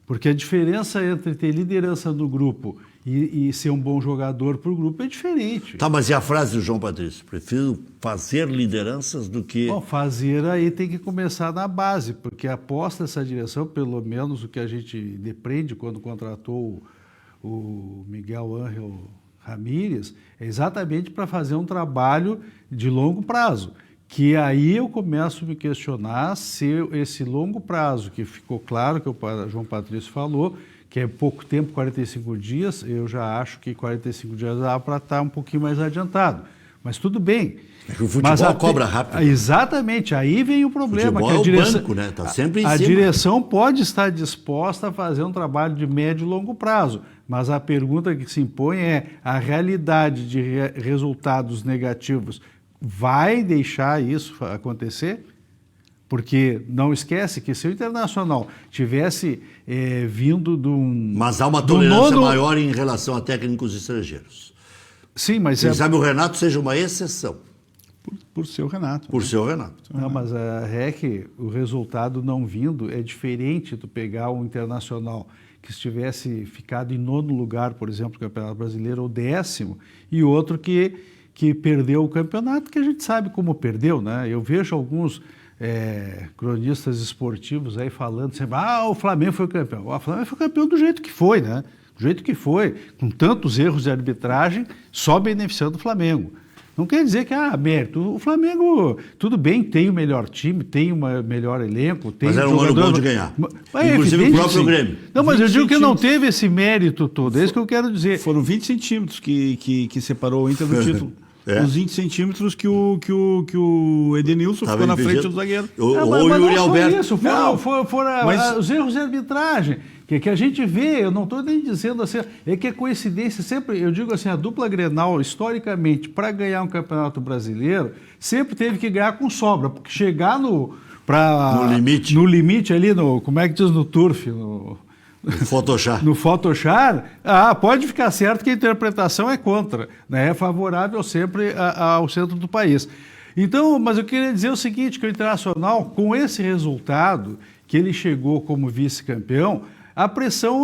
Porque a diferença entre ter liderança do grupo e ser um bom jogador para o grupo é diferente. Tá, mas e a frase do João Patrício? Prefiro fazer lideranças do que... Bom, fazer aí tem que começar na base, porque aposta essa direção, pelo menos o que a gente depreende quando contratou o Miguel Ángel Ramírez, é exatamente para fazer um trabalho de longo prazo. Que aí eu começo a me questionar se esse longo prazo, que ficou claro que o João Patrício falou, que é pouco tempo, 45 dias, eu já acho que 45 dias dá para estar um pouquinho mais adiantado. Mas tudo bem. É que o futebol cobra rápido. Exatamente, aí vem o problema. O futebol é o banco, né? Tá sempre em cima. A direção pode estar disposta a fazer um trabalho de médio e longo prazo, mas a pergunta que se impõe é a realidade de resultados negativos vai deixar isso acontecer? Porque não esquece que se o Internacional tivesse vindo de um... Mas há uma tolerância maior em relação a técnicos estrangeiros. Sim, mas... Quem sabe o Renato seja uma exceção. Por ser o Renato. Por ser o Renato. Não, mas o resultado não vindo é diferente do pegar um Internacional que estivesse ficado em 9º lugar, por exemplo, no Campeonato Brasileiro, ou 10º, e outro que perdeu o campeonato, que a gente sabe como perdeu, né? Eu vejo alguns cronistas esportivos aí falando sempre, o Flamengo foi o campeão. O Flamengo foi campeão do jeito que foi, né? Do jeito que foi, com tantos erros de arbitragem, só beneficiando o Flamengo. Não quer dizer que, mérito. O Flamengo, tudo bem, tem o melhor time, tem o melhor elenco, tem mas era um ano bom de ganhar. Inclusive o próprio Grêmio. Não, mas eu digo que não teve esse mérito todo, é isso que eu quero dizer. Foram 20 centímetros que separou o Inter do título. Os 20 centímetros que o Edenilson ficou na frente do zagueiro. Mas o Yuri Alberto. Isso, foram os erros de arbitragem. Que a gente vê, eu não estou nem dizendo assim, é que é coincidência, sempre, eu digo assim, a dupla Grenal, historicamente, para ganhar um campeonato brasileiro, sempre teve que ganhar com sobra, porque chegar no limite ali, como é que diz, no turf, no Photoshop. No Photoshop, pode ficar certo que a interpretação é contra, né? É favorável sempre ao centro do país. Então, mas eu queria dizer o seguinte, que o Internacional, com esse resultado, que ele chegou como vice-campeão, a pressão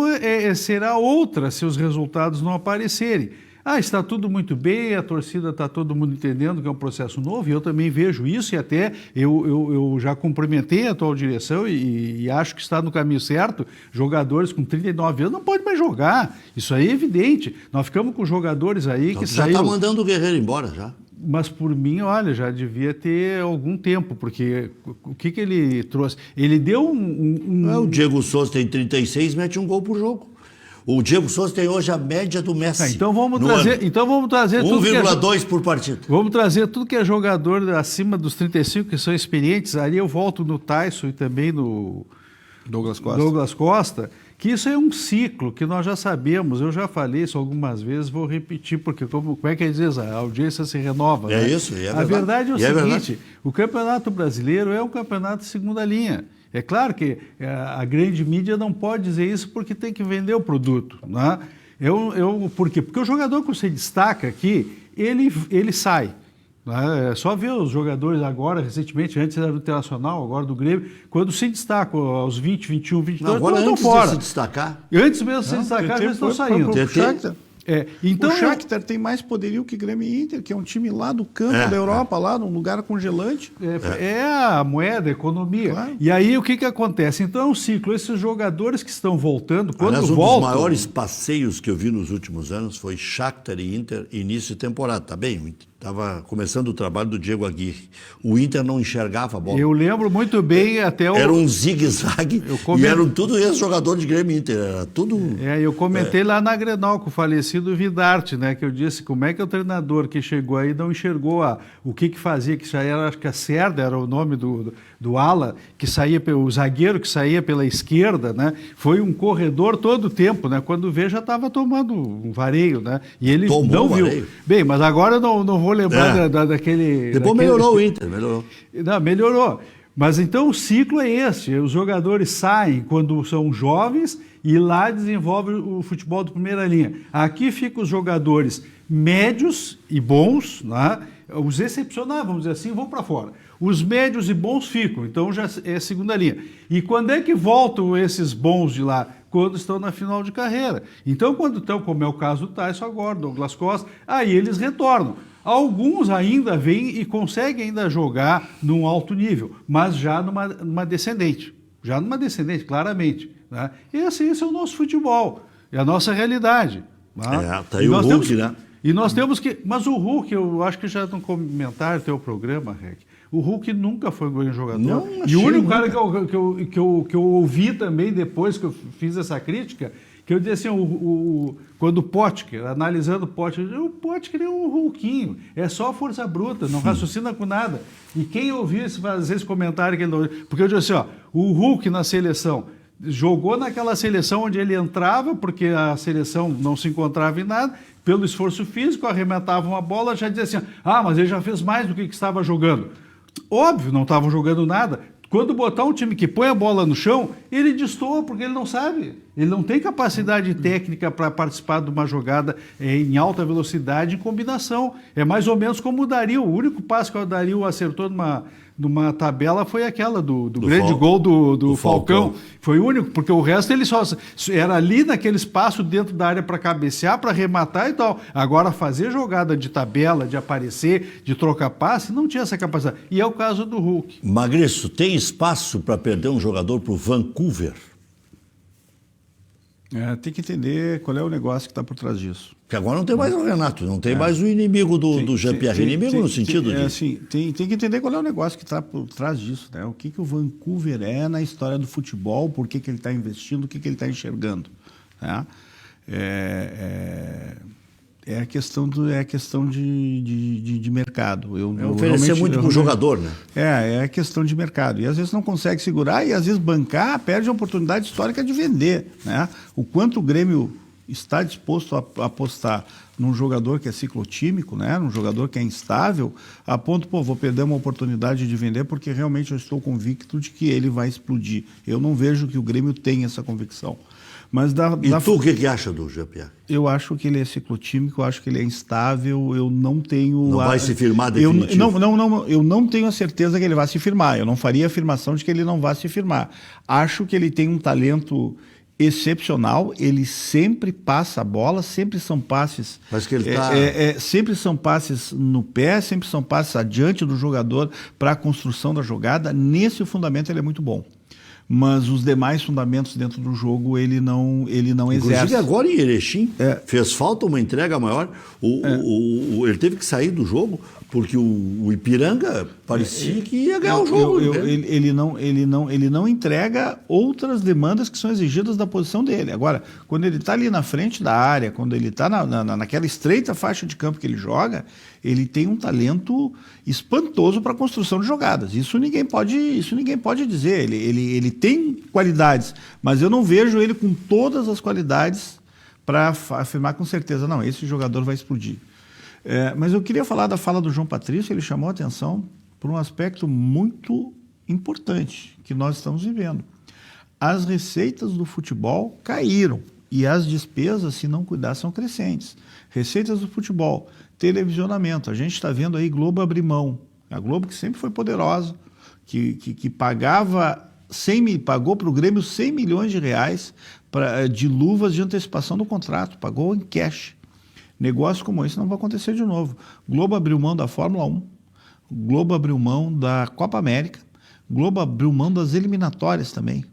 será outra se os resultados não aparecerem. Está tudo muito bem, a torcida está todo mundo entendendo que é um processo novo, e eu também vejo isso, e até eu já cumprimentei a atual direção e acho que está no caminho certo. Jogadores com 39 anos não podem mais jogar, isso aí é evidente. Nós ficamos com jogadores aí que saíram... Já está mandando o Guerreiro embora, já. Mas por mim, olha, já devia ter algum tempo, porque o que ele trouxe? Ele deu o Diego Souza tem 36, mete um gol por jogo. O Diego Souza tem hoje a média do Messi. Então vamos trazer 1,2 por partida. Vamos trazer tudo que é jogador acima dos 35, que são experientes. Ali eu volto no Tyson e também no Douglas Costa, que isso é um ciclo que nós já sabemos. Eu já falei isso algumas vezes, vou repetir, porque como é que diz, a audiência se renova. É né? Isso, é verdade. A verdade é o seguinte, o Campeonato Brasileiro é um campeonato de segunda linha. É claro que a grande mídia não pode dizer isso porque tem que vender o produto. Né? Por quê? Porque o jogador que você destaca aqui, ele sai. Né? É só ver os jogadores agora, recentemente, antes era do Internacional, agora do Grêmio, quando se destacam aos 20, 21, 22, agora estão antes fora. De se destacar? Antes mesmo de se destacar, já estão saindo. Então, o Shakhtar tem mais poderio que Grêmio e Inter, que é um time lá do canto da Europa, lá num lugar congelante. É a moeda, a economia. Claro. E aí o que acontece? Então é um ciclo. Esses jogadores que estão voltando, quando Aliás, voltam... Um dos maiores passeios que eu vi nos últimos anos foi Shakhtar e Inter, início de temporada. Tá bem, estava começando o trabalho do Diego Aguirre. O Inter não enxergava a bola. Eu lembro muito bem até o... Era um zigue-zague e eram tudo esses jogadores de Grêmio e Inter. Era tudo... eu comentei lá na Grenal com o falecido Vidarte, né? Que eu disse como é que o treinador que chegou aí não enxergou o que fazia, que já era, acho que a Cerda era o nome do ala, que saía, o zagueiro que saía pela esquerda, né? Foi um corredor todo o tempo, né? Quando vê, já estava tomando um vareio, né? E ele não viu. Vareio. Bem, mas agora eu não vou lembrar daquele... Depois melhorou o Inter, melhorou. Não, melhorou. Mas então o ciclo é esse, os jogadores saem quando são jovens e lá desenvolvem o futebol de primeira linha. Aqui ficam os jogadores médios e bons, né? Os excepcionais, vamos dizer assim, vão para fora. Os médios e bons ficam, então já é segunda linha. E quando é que voltam esses bons de lá? Quando estão na final de carreira. Então, quando estão, como é o caso do Tyson agora, Douglas Costa, aí eles retornam. Alguns ainda vêm e conseguem ainda jogar num alto nível, mas já numa descendente. Já numa descendente, claramente. Né? Esse é o nosso futebol, é a nossa realidade. Né? Tá aí o Hulk, né? E nós temos que... Mas o Hulk, eu acho que já no comentário do teu programa, Rec, o Hulk nunca foi um grande jogador. Não, e o único cara que eu ouvi também, depois que eu fiz essa crítica, que eu disse assim, quando o Potker, analisando o Potker é um Hulkinho, é só força bruta, não raciocina com nada. E quem ouviu fazer esse comentário, porque eu disse assim, o Hulk na seleção jogou naquela seleção onde ele entrava, porque a seleção não se encontrava em nada, pelo esforço físico, arrematava uma bola, já dizia assim, mas ele já fez mais do que estava jogando. Óbvio, não estavam jogando nada. Quando botar um time que põe a bola no chão, ele destoa, porque ele não sabe. Ele não tem capacidade técnica para participar de uma jogada em alta velocidade, em combinação. É mais ou menos como o Dario. O único passe que o Dario acertou numa tabela foi aquela do grande gol do Falcão. Foi o único, porque o resto ele só era ali naquele espaço dentro da área para cabecear, para arrematar e tal. Agora, fazer jogada de tabela, de aparecer, de trocar passe, não tinha essa capacidade. E é o caso do Hulk. Magriço, tem espaço para perder um jogador para o Vancouver? Tem que entender qual é o negócio que está por trás disso. Porque agora não tem mais o Renato, não tem mais o inimigo do Jean-Pierre. Inimigo no sentido de... Assim, tem que entender qual é o negócio que está por trás disso, né? O que o Vancouver é na história do futebol, por que ele está investindo, o que ele está enxergando. Né? É a questão de mercado. Oferecer muito para o jogador, né? É a questão de mercado. E às vezes não consegue segurar e às vezes bancar, perde a oportunidade histórica de vender. Né? O quanto o Grêmio está disposto a apostar num jogador que é ciclotímico, né? Num jogador que é instável, a ponto, vou perder uma oportunidade de vender porque realmente eu estou convicto de que ele vai explodir. Eu não vejo que o Grêmio tem essa convicção. Mas tu o que acha do Jean-Pierre? Eu acho que ele é ciclotímico, eu acho que ele é instável, eu não tenho... Não vai se firmar definitivo? Eu não tenho a certeza que ele vai se firmar, eu não faria a afirmação de que ele não vai se firmar. Acho que ele tem um talento excepcional, ele sempre passa a bola, sempre são passes... Mas que ele sempre são passes no pé, sempre são passes adiante do jogador para a construção da jogada, nesse fundamento ele é muito bom. Mas os demais fundamentos dentro do jogo ele não exerce. Inclusive agora em Erechim fez falta uma entrega maior. Ele teve que sair do jogo porque o Ipiranga parecia que ia ganhar o jogo. Ele não entrega outras demandas que são exigidas da posição dele. Agora, quando ele está ali na frente da área, quando ele está naquela estreita faixa de campo que ele joga, ele tem um talento espantoso para a construção de jogadas. Isso ninguém pode dizer. Ele tem qualidades, mas eu não vejo ele com todas as qualidades para afirmar com certeza, não, esse jogador vai explodir. Mas eu queria falar da fala do João Patrício, ele chamou a atenção para um aspecto muito importante que nós estamos vivendo. As receitas do futebol caíram e as despesas, se não cuidar, são crescentes. Receitas do futebol, televisionamento, a gente está vendo aí Globo abrir mão. A Globo que sempre foi poderosa, que pagou para o Grêmio 100 milhões de reais de luvas de antecipação do contrato, pagou em cash. Negócio como esse não vai acontecer de novo. Globo abriu mão da Fórmula 1, Globo abriu mão da Copa América, Globo abriu mão das eliminatórias também.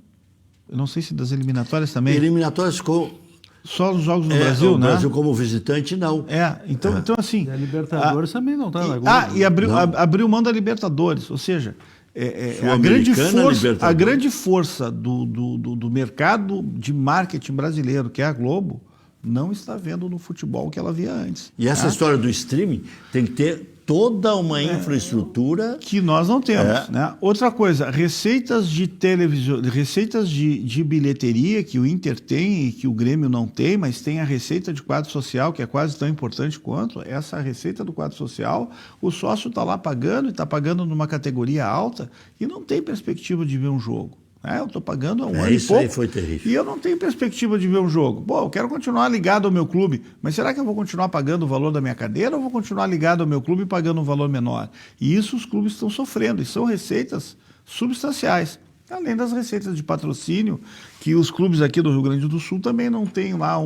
Eu não sei se das eliminatórias também. Eliminatórias ficou... Só os jogos no Brasil, né? O Brasil como visitante, não. Então assim... E a Libertadores também não está na Globo. E abriu mão da Libertadores, ou seja... A grande força do mercado de marketing brasileiro, que é a Globo, não está vendo no futebol que ela via antes. E essa história do streaming tem que ter toda uma infraestrutura... Que nós não temos. Né? Outra coisa, receitas de televisão, receitas de bilheteria que o Inter tem e que o Grêmio não tem, mas tem a receita de quadro social, que é quase tão importante quanto. Essa receita do quadro social, o sócio está lá pagando, e está pagando numa categoria alta e não tem perspectiva de ver um jogo. Eu estou pagando há um ano e pouco. Aí foi terrível. E eu não tenho perspectiva de ver um jogo. Eu quero continuar ligado ao meu clube, mas será que eu vou continuar pagando o valor da minha cadeira ou vou continuar ligado ao meu clube e pagando um valor menor? E isso os clubes estão sofrendo, e são receitas substanciais. Além das receitas de patrocínio, que os clubes aqui do Rio Grande do Sul também não têm lá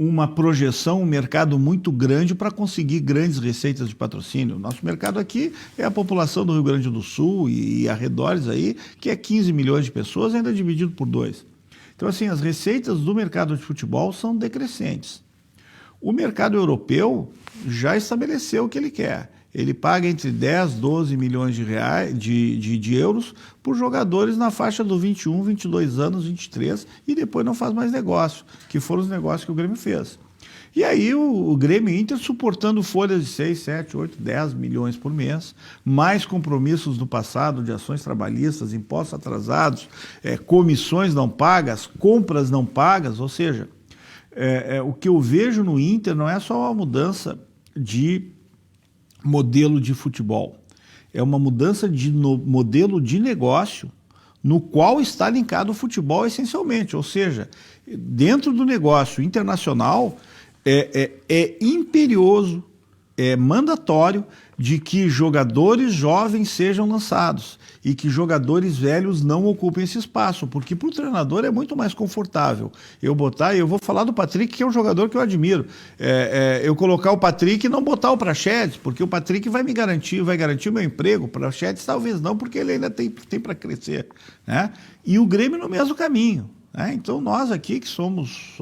uma projeção, um mercado muito grande para conseguir grandes receitas de patrocínio. Nosso mercado aqui é a população do Rio Grande do Sul e arredores aí, que é 15 milhões de pessoas, ainda dividido por 2. Então, assim, as receitas do mercado de futebol são decrescentes. O mercado europeu já estabeleceu o que ele quer. Ele paga entre 10 e 12 milhões de euros por jogadores na faixa do 21, 22 anos, 23, e depois não faz mais negócio, que foram os negócios que o Grêmio fez. E aí o Grêmio e Inter suportando folhas de 6, 7, 8, 10 milhões por mês, mais compromissos do passado de ações trabalhistas, impostos atrasados, comissões não pagas, compras não pagas, ou seja, o que eu vejo no Inter não é só uma mudança de modelo de futebol, é uma mudança de modelo de negócio no qual está linkado o futebol essencialmente, ou seja, dentro do negócio internacional é imperioso, é mandatório de que jogadores jovens sejam lançados e que jogadores velhos não ocupem esse espaço, porque para o treinador é muito mais confortável eu vou falar do Patrick, que é um jogador que eu admiro, eu colocar o Patrick e não botar o Praxedes, porque o Patrick vai garantir o meu emprego, o Praxedes talvez não, porque ele ainda tem para crescer, né? E o Grêmio no mesmo caminho, né? Então nós aqui que somos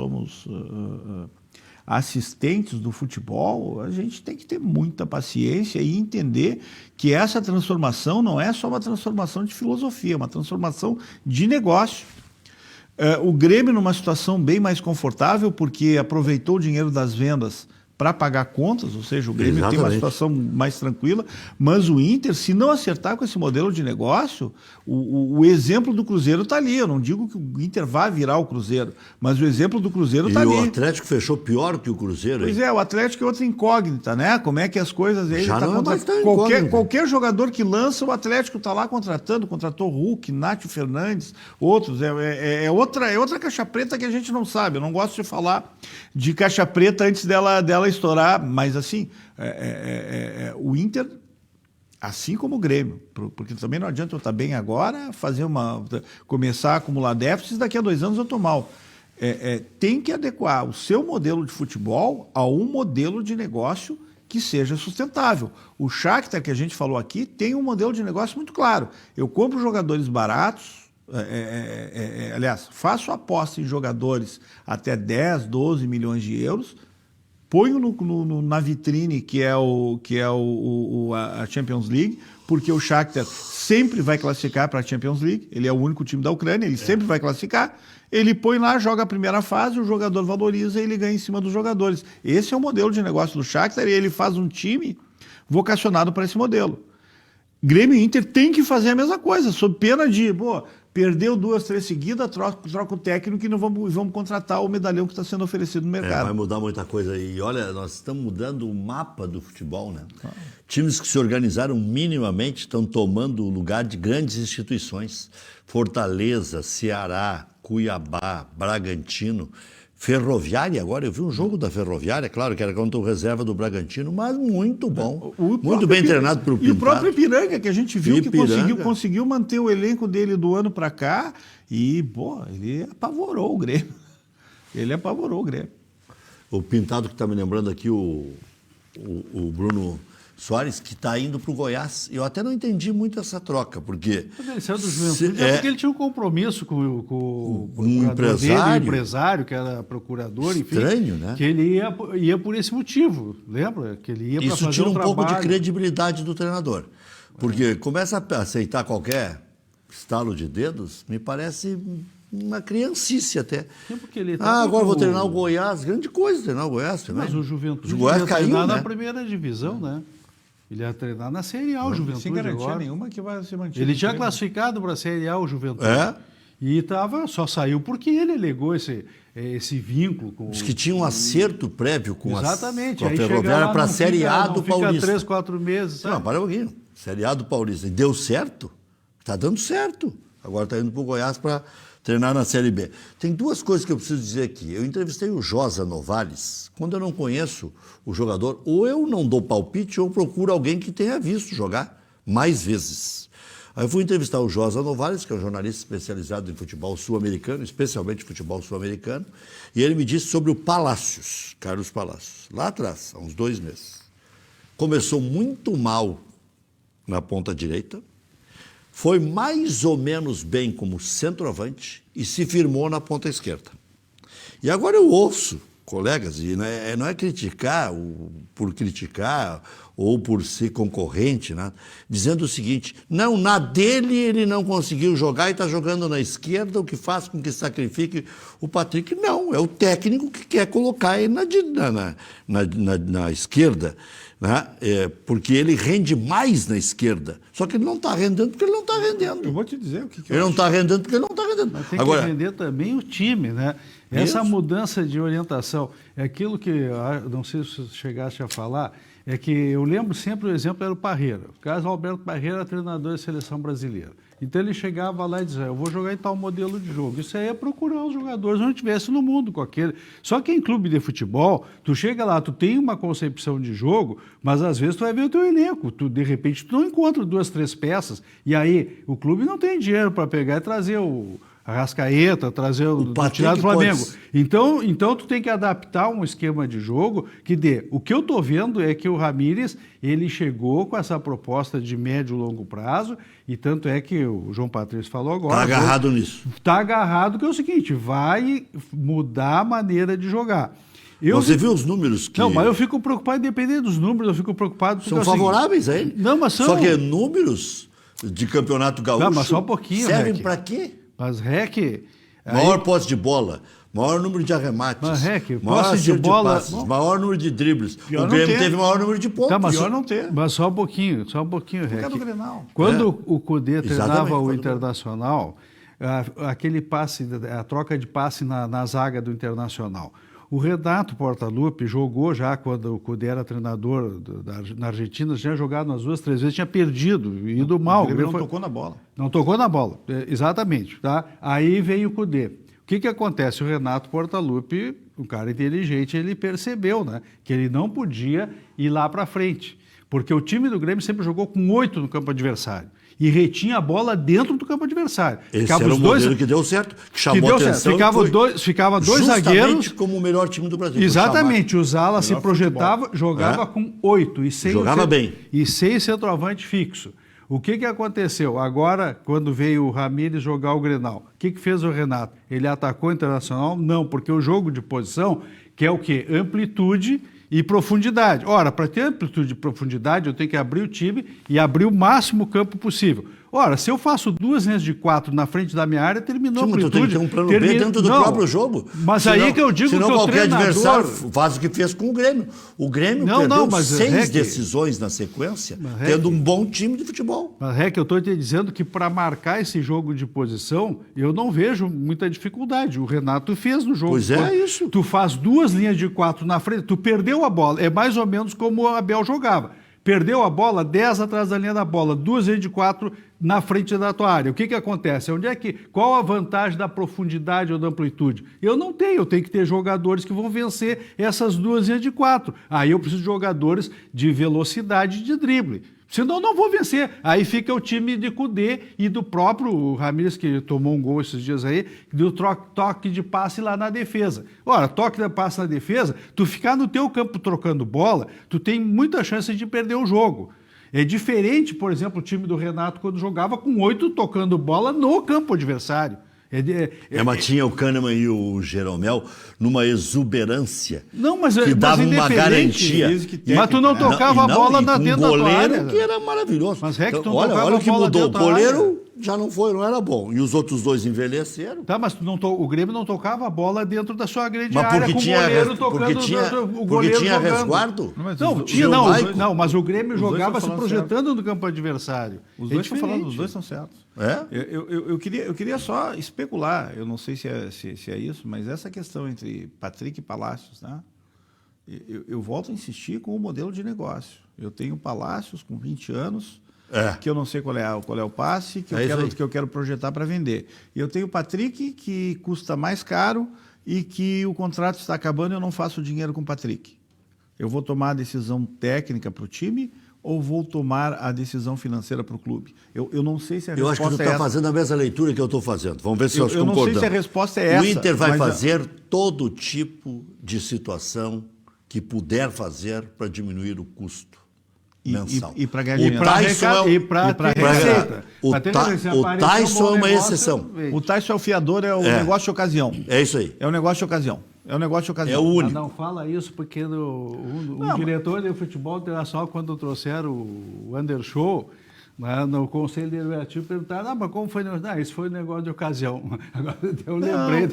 assistentes do futebol, a gente tem que ter muita paciência e entender que essa transformação não é só uma transformação de filosofia, é uma transformação de negócio. O Grêmio numa situação bem mais confortável, porque aproveitou o dinheiro das vendas para pagar contas, ou seja, o Grêmio Exatamente. Tem uma situação mais tranquila, mas o Inter, se não acertar com esse modelo de negócio, o exemplo do Cruzeiro está ali. Eu não digo que o Inter vá virar o Cruzeiro, mas o exemplo do Cruzeiro está ali. E o Atlético fechou pior que o Cruzeiro. Pois o Atlético é outra incógnita, né? Como é que as coisas... Ele já tá não qualquer jogador que lança, o Atlético está lá contratou Hulk, Nátio Fernandes, outros. É outra caixa preta que a gente não sabe. Eu não gosto de falar de caixa preta antes dela estourar, mas assim, o Inter, assim como o Grêmio, porque também não adianta eu estar bem agora, começar a acumular déficits, daqui a 2 anos eu estou mal. Tem que adequar o seu modelo de futebol a um modelo de negócio que seja sustentável. O Shakhtar, que a gente falou aqui, tem um modelo de negócio muito claro. Eu compro jogadores baratos, aliás, faço aposta em jogadores até 10, 12 milhões de euros, ponho na vitrine que é a Champions League, porque o Shakhtar sempre vai classificar para a Champions League, ele é o único time da Ucrânia, ele sempre vai classificar, ele põe lá, joga a primeira fase, o jogador valoriza e ele ganha em cima dos jogadores. Esse é o modelo de negócio do Shakhtar e ele faz um time vocacionado para esse modelo. Grêmio e Inter tem que fazer a mesma coisa, sob pena de... Perdeu 2, 3 seguidas, troca o técnico e não vamos contratar o medalhão que está sendo oferecido no mercado. Vai mudar muita coisa aí. E olha, nós estamos mudando o mapa do futebol, né? Times que se organizaram minimamente estão tomando o lugar de grandes instituições. Fortaleza, Ceará, Cuiabá, Bragantino, Ferroviária. Agora eu vi um jogo da Ferroviária, claro que era contra o reserva do Bragantino, mas muito bom. Muito bem treinado pelo Pintado. E o próprio Ipiranga, que a gente viu que conseguiu manter o elenco dele do ano para cá e, ele apavorou o Grêmio. O Pintado que está me lembrando aqui, o Bruno Soares, que está indo para o Goiás. Eu até não entendi muito essa troca, porque... Ele saiu do Juventude porque ele tinha um compromisso com o empresário, que era procurador, enfim. Estranho, né? Que ele ia por esse motivo, lembra? Que ele ia para fazer Isso tira um trabalho. pouco de credibilidade do treinador. Porque começa a aceitar qualquer estalo de dedos, me parece uma criancice até. Porque ele agora vou treinar o Goiás. Grande coisa treinar o Goiás também. Mas o Juventude Goiás caiu, né? Na primeira divisão, né? Ele ia treinar na Série A, o Juventude. Sem garantia agora. nenhuma que vai ser mantido. Ele tinha classificado para a Série A, o Juventude. E só saiu porque ele alegou esse vínculo com... Diz que tinha um acerto prévio com a Ferroviária para a Série A do Paulista. Fica 3, 4 meses. Sabe? Não, para um pouquinho. Série A do Paulista. E deu certo? Está dando certo. Agora está indo para o Goiás para treinar na Série B. Tem 2 coisas que eu preciso dizer aqui. Eu entrevistei o Josa Novales. Quando eu não conheço o jogador, ou eu não dou palpite, ou eu procuro alguém que tenha visto jogar mais vezes. Aí eu fui entrevistar o Josa Novales, que é um jornalista especializado em futebol sul-americano, especialmente futebol sul-americano, e ele me disse sobre o Palácios, Carlos Palácios, lá atrás, há uns 2 meses. Começou muito mal na ponta direita, foi mais ou menos bem como centroavante e se firmou na ponta esquerda. E agora eu ouço colegas, e não é criticar por criticar ou por ser concorrente, né? Dizendo o seguinte, não, na dele ele não conseguiu jogar e está jogando na esquerda, o que faz com que sacrifique o Patrick. Não, é o técnico que quer colocar ele na esquerda, né? Porque ele rende mais na esquerda. Só que ele não está rendendo porque ele não está rendendo. Eu vou te dizer o que ele não está rendendo porque ele não está rendendo. Mas tem que render também o time, né? Essa mudança de orientação é aquilo que, não sei se você chegasse a falar, é que eu lembro sempre, o exemplo era o Parreira. O caso Alberto Parreira era treinador da seleção brasileira. Então ele chegava lá e dizia, eu vou jogar em tal modelo de jogo. Isso aí é procurar os jogadores onde estivesse no mundo com aquele. Só que em clube de futebol, tu chega lá, tu tem uma concepção de jogo, mas às vezes tu vai ver o teu elenco. De repente tu não encontra 2, 3 peças, e aí o clube não tem dinheiro para pegar e trazer o Arrascaeta, trazer o tirar do Flamengo. Então tu tem que adaptar um esquema de jogo que dê. O que eu estou vendo é que o Ramírez, ele chegou com essa proposta de médio e longo prazo, e tanto é que o João Patrício falou agora. Está agarrado nisso. Está agarrado, que é o seguinte, vai mudar a maneira de jogar. Você viu os números que... Não, mas eu fico preocupado, independente dos números, eu fico preocupado... São favoráveis a ele. Não, mas são... Só que números de campeonato gaúcho... Não, mas só um pouquinho, servem para quê? Mas, Rec... Maior posse de bola, maior número de arremates, mas, Rec, maior posse de bola, passes, maior número de dribles. Pior o Grêmio teve maior número de pontos. Tá, mas pior não ter. Mas só um pouquinho, Rec. Do Grenal. Quando o Cudê treinava o quando... Internacional, aquele passe, a troca de passe na zaga do Internacional. O Renato Portaluppi jogou já, quando o Cudê era treinador na Argentina, tinha jogado umas 2, 3 vezes, tinha perdido, ido mal. O Grêmio não tocou na bola. Não tocou na bola, exatamente. Tá? Aí veio o Cudê. O que acontece? O Renato Portaluppi, um cara inteligente, ele percebeu, né, que ele não podia ir lá para frente, porque o time do Grêmio sempre jogou com 8 no campo adversário e retinha a bola dentro do campo adversário. Esse era o modelo que deu certo, que chamou a atenção. Ficava dois zagueiros... como o melhor time do Brasil. Exatamente, o Zala se projetava, jogava com 8 e 6... Jogava bem. E 6 centroavante fixo. O que aconteceu? Agora, quando veio o Ramírez jogar o Grenal, o que fez o Renato? Ele atacou o Internacional? Não, porque o jogo de posição, que é o quê? Amplitude e profundidade. Ora, para ter amplitude e profundidade, eu tenho que abrir o time e abrir o máximo campo possível. Ora, se eu faço 2 linhas de 4 na frente da minha área, terminou a amplitude. Tu tem que ter um plano B dentro do próprio jogo. Mas senão, aí que eu digo que o qualquer treinador... adversário faz o que fez com o Grêmio. O Grêmio perdeu 6 decisões na sequência, tendo um bom time de futebol. Mas, Rec, eu estou te dizendo que para marcar esse jogo de posição, eu não vejo muita dificuldade. O Renato fez no jogo. Pois é isso. Tu faz 2 linhas de 4 na frente, tu perdeu a bola. É mais ou menos como o Abel jogava. Perdeu a bola, 10 atrás da linha da bola, 2 linhas de 4 na frente da tua área. O que acontece? Qual a vantagem da profundidade ou da amplitude? Eu não tenho, eu tenho que ter jogadores que vão vencer essas 2 linhas de 4. Aí eu preciso de jogadores de velocidade e de drible. Senão eu não vou vencer. Aí fica o time de Cudê e do próprio Ramírez, que tomou um gol esses dias aí, do toque de passe lá na defesa. Ora, toque de passe na defesa, tu ficar no teu campo trocando bola, tu tem muita chance de perder o jogo. É diferente, por exemplo, o time do Renato quando jogava com 8 tocando bola no campo adversário. Mas tinha o Kahneman e o Jeromel numa exuberância que dava uma garantia. Mas tu não tocava a bola dentro da tua área. O goleiro que era maravilhoso. Mas, Rec, então, olha o que mudou. O goleiro já não era bom. E os outros 2 envelheceram. Tá, mas o Grêmio não tocava a bola dentro da sua grande área com o goleiro tocando porque tinha resguardo? Não, mas o Grêmio jogava se projetando no campo adversário. Os dois estão falando, os dois estão certos. É? Eu queria só especular, eu não sei se é isso, mas essa questão entre Patrick e Palácios, né? Eu volto a insistir com o modelo de negócio. Eu tenho Palácios com 20 anos, que eu não sei qual é o passe, que eu quero projetar para vender. E eu tenho o Patrick, que custa mais caro e que o contrato está acabando e eu não faço dinheiro com o Patrick. Eu vou tomar a decisão técnica para o time ou vou tomar a decisão financeira para o clube? Eu não sei se a resposta é essa. Eu acho que tu está fazendo a mesma leitura que eu estou fazendo. Vamos ver se nós concordamos. Eu não sei se a resposta é essa. O Inter vai fazer todo tipo de situação que puder fazer para diminuir o custo mensal. E para ganhar dinheiro. O Tyson é uma exceção. O Tyson é o fiador, é o negócio de ocasião. É isso aí. É o negócio de ocasião. É um negócio de ocasião. É o único. Não fala isso porque o diretor de futebol internacional, quando trouxeram o Undershow, né, no Conselho Deliberativo, perguntaram, mas como foi? Isso foi um negócio de ocasião. Agora eu lembrei.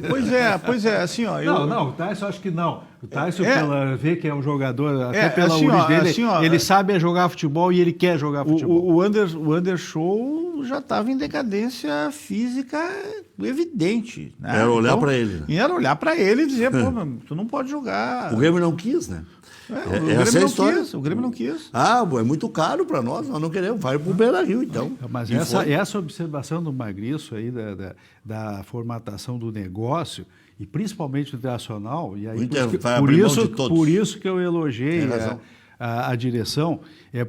Pois é, assim, ó. Não, o Tyson acho que não. O Tyson, pela ver que é um jogador, até pela assim, origem dele, assim, ele sabe jogar futebol e ele quer jogar futebol. O Undershow já estava em decadência física evidente. Né? Era olhar para ele. Né? Era olhar para ele e dizer, pô, tu não pode jogar. O Grêmio não quis, né? Essa é a história. O Grêmio não quis. É muito caro para nós não queremos. Vai para o Beira-Rio, então. Mas essa observação do Magriço aí, da formatação do negócio, e principalmente do internacional, e aí por isso que eu elogiei a direção,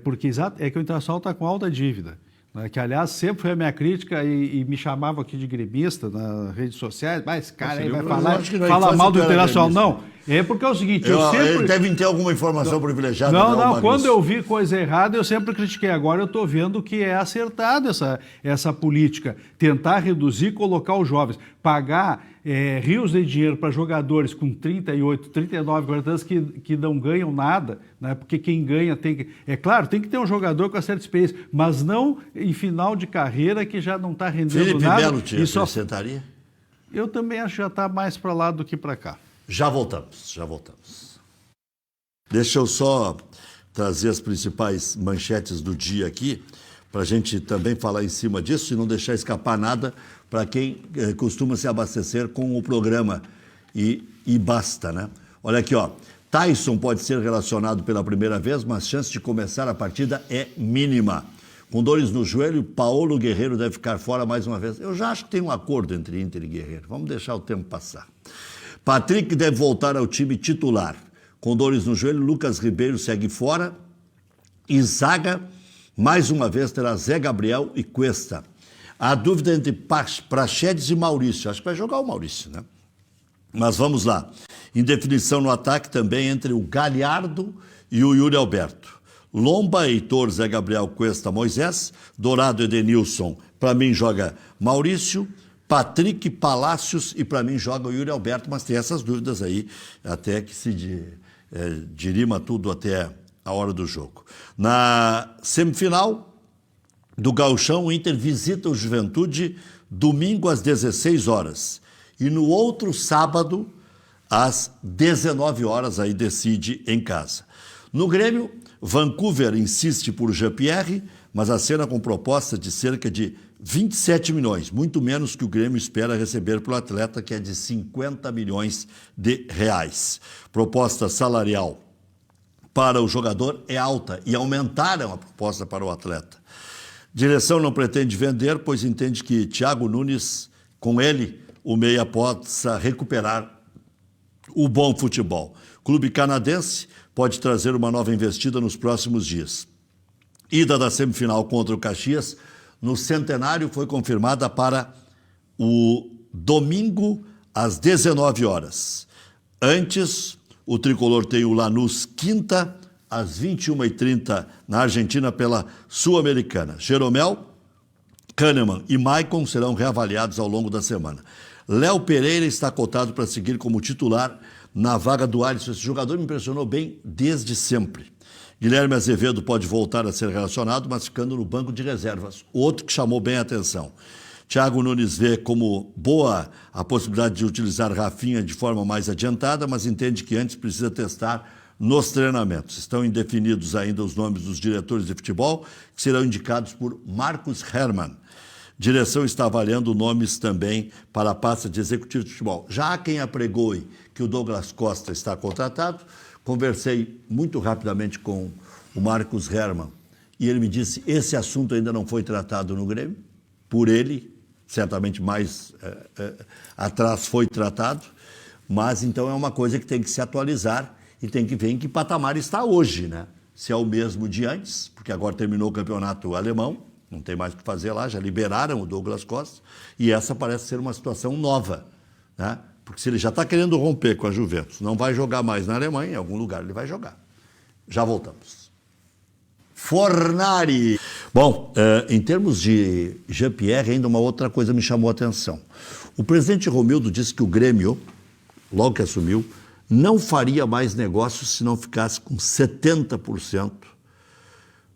porque que o Internacional está com alta dívida. Né, que, aliás, sempre foi a minha crítica e me chamava aqui de gremista nas redes sociais. Mas esse cara aí vai falar mal do Internacional. Não, porque é o seguinte, eu sempre... Ele deve ter alguma informação privilegiada. Não, quando eu vi coisa errada, eu sempre critiquei. Agora eu estou vendo que é acertado essa política. Tentar reduzir, colocar os jovens. Pagar rios de dinheiro para jogadores com 38, 39, 40 anos que não ganham nada, né? Porque quem ganha tem que... É claro, tem que ter um jogador com a certa experiência, mas não em final de carreira que já não está rendendo Felipe nada. Melo te acrescentaria? Eu também acho que já está mais para lá do que para cá. Já voltamos. Deixa eu só trazer as principais manchetes do dia aqui, para a gente também falar em cima disso e não deixar escapar nada para quem costuma se abastecer com o programa. E basta, né? Olha aqui, ó. Tyson pode ser relacionado pela primeira vez, mas a chance de começar a partida é mínima. Com dores no joelho, Paulo Guerreiro deve ficar fora mais uma vez. Eu já acho que tem um acordo entre Inter e Guerreiro. Vamos deixar o tempo passar. Patrick deve voltar ao time titular. Com dores no joelho, Lucas Ribeiro segue fora. E zaga, mais uma vez, terá Zé Gabriel e Cuesta. Há dúvida entre Praxedes e Maurício. Acho que vai jogar o Maurício, né? Mas vamos lá. Indefinição no ataque também entre o Galhardo e o Yuri Alberto. Lomba, Heitor, Zé Gabriel, Cuesta, Moisés. Dourado, Edenilson. Para mim joga Maurício. Patrick, Palácios e para mim joga o Yuri Alberto. Mas tem essas dúvidas aí até que se dirima tudo até a hora do jogo. Na semifinal do Gauchão, o Inter visita o Juventude domingo às 16 horas. E no outro sábado, às 19 horas, aí decide em casa. No Grêmio, Vancouver insiste por Jean-Pierre, mas acena com proposta de cerca de 27 milhões, muito menos que o Grêmio espera receber pelo atleta, que é de 50 milhões de reais. Proposta salarial para o jogador é alta e aumentaram a proposta para o atleta. Direção não pretende vender, pois entende que Thiago Nunes, com ele, o meia possa recuperar o bom futebol. Clube canadense pode trazer uma nova investida nos próximos dias. Ida da semifinal contra o Caxias, no Centenário, foi confirmada para o domingo às 19 horas. Antes, o tricolor tem o Lanús quinta, às 21h30, na Argentina, pela Sul-Americana. Jeromel, Kahneman e Maicon serão reavaliados ao longo da semana. Léo Pereira está cotado para seguir como titular na vaga do Alisson. Esse jogador me impressionou bem desde sempre. Guilherme Azevedo pode voltar a ser relacionado, mas ficando no banco de reservas. Outro que chamou bem a atenção. Thiago Nunes vê como boa a possibilidade de utilizar Rafinha de forma mais adiantada, mas entende que antes precisa testar nos treinamentos. Estão indefinidos ainda os nomes dos diretores de futebol, que serão indicados por Marcos Hermann. Direção está avaliando nomes também para a pasta de executivo de futebol. Já há quem apregoe que o Douglas Costa está contratado. Conversei muito rapidamente com o Marcos Hermann e ele me disse que esse assunto ainda não foi tratado no Grêmio. Por ele, certamente mais atrás foi tratado, mas então é uma coisa que tem que se atualizar e tem que ver em que patamar está hoje, né? Se é o mesmo de antes, porque agora terminou o campeonato alemão, não tem mais o que fazer lá, já liberaram o Douglas Costa, e essa parece ser uma situação nova, né? Porque se ele já está querendo romper com a Juventus, não vai jogar mais na Alemanha, em algum lugar ele vai jogar. Já voltamos. Fornari. Bom, em termos de Jean-Pierre, ainda uma outra coisa me chamou a atenção. O presidente Romildo disse que o Grêmio, logo que assumiu, não faria mais negócios se não ficasse com 70%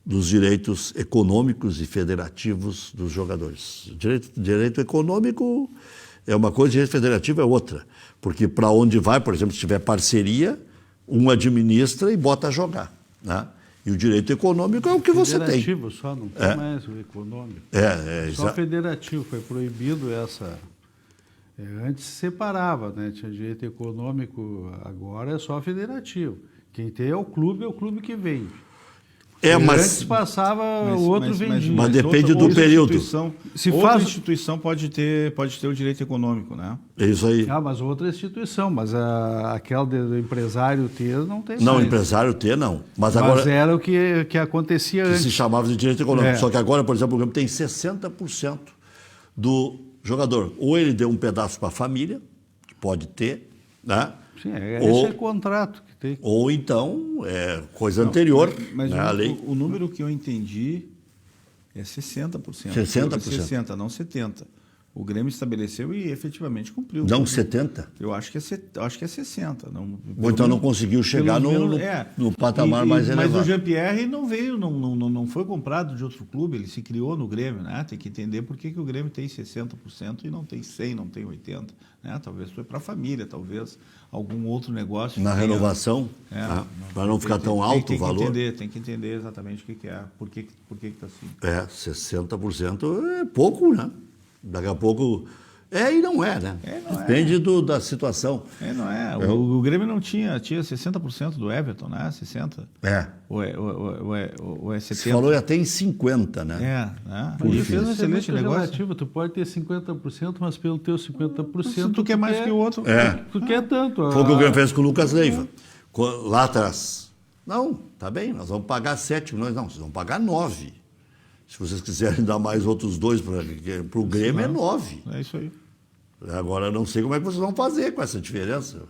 dos direitos econômicos e federativos dos jogadores. Direito econômico é uma coisa, direito federativo é outra. Porque para onde vai, por exemplo, se tiver parceria, um administra e bota a jogar, né? E o direito econômico é o que você tem. Federativo só, não tem mais o econômico. Só federativo, foi proibido essa... Antes se separava, né? Tinha direito econômico, agora é só federativo. Quem tem é o clube que vende. Antes passava, o outro vendia. Mas depende do período. Outra instituição pode ter o direito econômico, né? É isso aí. Mas outra instituição, mas aquela do empresário ter não tem Não, mais. empresário ter não. Mas agora era o que acontecia antes. se chamava de direito econômico. Só que agora, por exemplo, o Grêmio tem 60% do jogador. Ou ele deu um pedaço para a família, que pode ter, né? Sim, esse é contrato que tem. Ou então, coisa anterior, mas né, a lei. O número que eu entendi é 60%. 60%. 60%, não 70%. O Grêmio estabeleceu e efetivamente cumpriu. Não 70%? Eu acho que é 60%. Ou então não conseguiu chegar no patamar mais elevado. Mas o Jean-Pierre não veio, não foi comprado de outro clube, ele se criou no Grêmio, né? Tem que entender por que o Grêmio tem 60% e não tem 100%, não tem 80%. Né? Talvez foi para a família, talvez algum outro negócio. Na renovação, para não ficar tão alto o valor. Tem que entender exatamente o que é, por que está assim. 60% é pouco, né? Daqui a pouco... e não é, né? Depende da situação. Não é. O Grêmio não tinha 60% do Everton, né? 60%. Ou é 70%. Você falou até em 50%, né? Mas isso é um excelente negócio. Relativo. Tu pode ter 50%, mas pelo teu 50%... Se tu quer mais que o outro... Tu quer tanto. Foi o que o Grêmio fez com o Lucas Leiva. Lá atrás. Não, tá bem, nós vamos pagar 7 milhões. Não, vocês vão pagar 9. Se vocês quiserem dar mais outros 2 para o Grêmio, é 9. É isso aí. Agora, eu não sei como é que vocês vão fazer com essa diferença.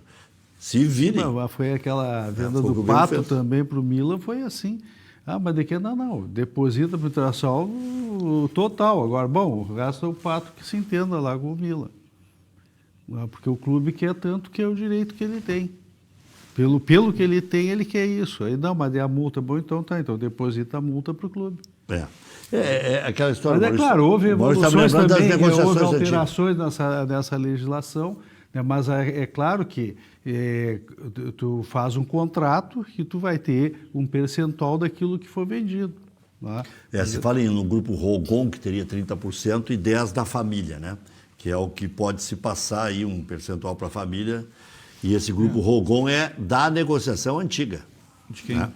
Se virem. Foi aquela venda do Pato também para o Milan, foi assim. Mas de que não. Deposita para o Internacional o total. Agora, o resto é o Pato que se entenda lá com o Milan. Porque o clube quer tanto que é o direito que ele tem. Pelo que ele tem, ele quer isso. Aí mas a multa, então tá. Então deposita a multa para o clube. Aquela história... Mas claro, houve evoluções também, houve alterações antigas. nessa legislação, né? Mas é claro que tu faz um contrato e tu vai ter um percentual daquilo que for vendido. Né? Se fala no grupo Rogon, que teria 30% e 10% da família, né? Que é o que pode se passar aí, um percentual para a família. E esse grupo Rogon é da negociação antiga. De quem? Né?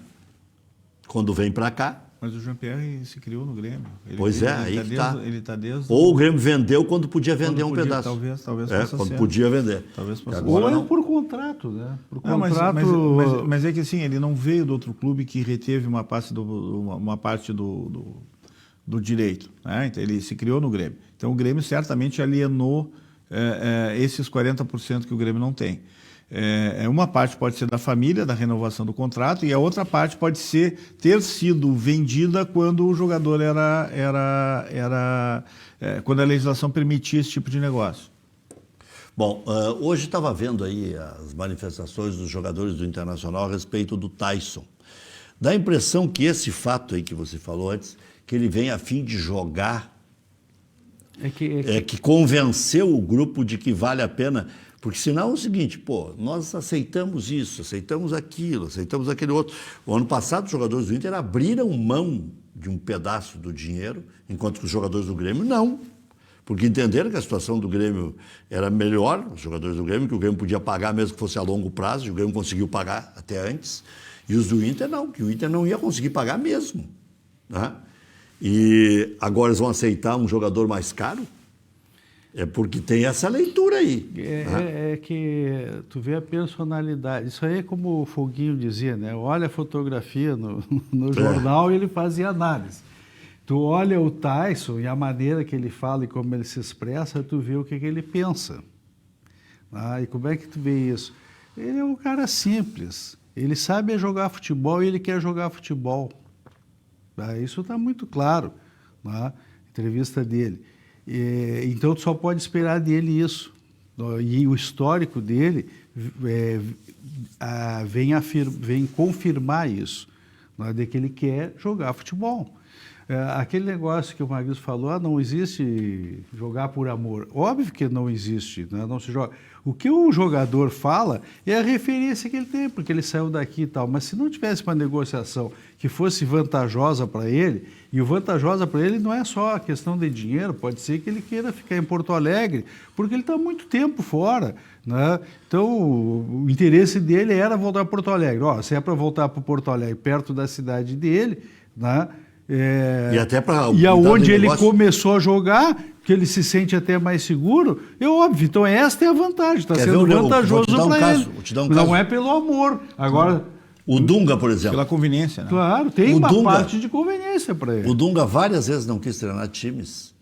Quando vem para cá. Mas o Jean-Pierre se criou no Grêmio. Aí que está. Ele está desde... Ou o Grêmio vendeu quando podia vender um pedaço. Talvez possa quando ser. Podia vender. Talvez possa ser. Ou por contrato, né? Por contrato... Mas é que assim, ele não veio do outro clube que reteve uma parte do direito. Né? Então, ele se criou no Grêmio. Então o Grêmio certamente alienou esses 40% que o Grêmio não tem. Uma parte pode ser da família, da renovação do contrato, e a outra parte pode ter sido vendida quando o jogador quando a legislação permitia esse tipo de negócio. Bom, hoje estava vendo aí as manifestações dos jogadores do Internacional a respeito do Tyson. Dá a impressão que esse fato aí que você falou antes, que ele vem a fim de jogar, que convenceu o grupo de que vale a pena. Porque senão é o seguinte, nós aceitamos isso, aceitamos aquilo, aceitamos aquele outro. O ano passado os jogadores do Inter abriram mão de um pedaço do dinheiro, enquanto que os jogadores do Grêmio não. Porque entenderam que a situação do Grêmio era melhor, os jogadores do Grêmio, que o Grêmio podia pagar mesmo que fosse a longo prazo, e o Grêmio conseguiu pagar até antes. E os do Inter não, que o Inter não ia conseguir pagar mesmo. Né? E agora eles vão aceitar um jogador mais caro? É porque tem essa leitura aí. É que tu vê a personalidade. Isso aí é como o Foguinho dizia, né? Olha a fotografia no jornal e ele fazia análise. Tu olha o Tyson e a maneira que ele fala e como ele se expressa, tu vê o que ele pensa. E como é que tu vê isso? Ele é um cara simples. Ele sabe jogar futebol e ele quer jogar futebol. Isso está muito claro na entrevista dele. Então, tu só pode esperar dele isso. E o histórico dele vem confirmar isso, né, de que ele quer jogar futebol. Aquele negócio que o Marquinhos falou, não existe jogar por amor. Óbvio que não existe, né? Não se joga. O que o jogador fala é a referência que ele tem, porque ele saiu daqui e tal. Mas se não tivesse uma negociação que fosse vantajosa para ele, e o vantajosa para ele não é só a questão de dinheiro, pode ser que ele queira ficar em Porto Alegre, porque ele está muito tempo fora, né? Então, o interesse dele era voltar para Porto Alegre. Se é para voltar para Porto Alegre, perto da cidade dele, né? E até para e aonde ele começou a jogar, que ele se sente até mais seguro, é óbvio. Então esta é a vantagem, está sendo vantajoso para ele. Não é pelo amor. Agora, o Dunga, por exemplo. Pela conveniência, né? Claro, tem uma parte de conveniência para ele. O Dunga várias vezes não quis treinar times,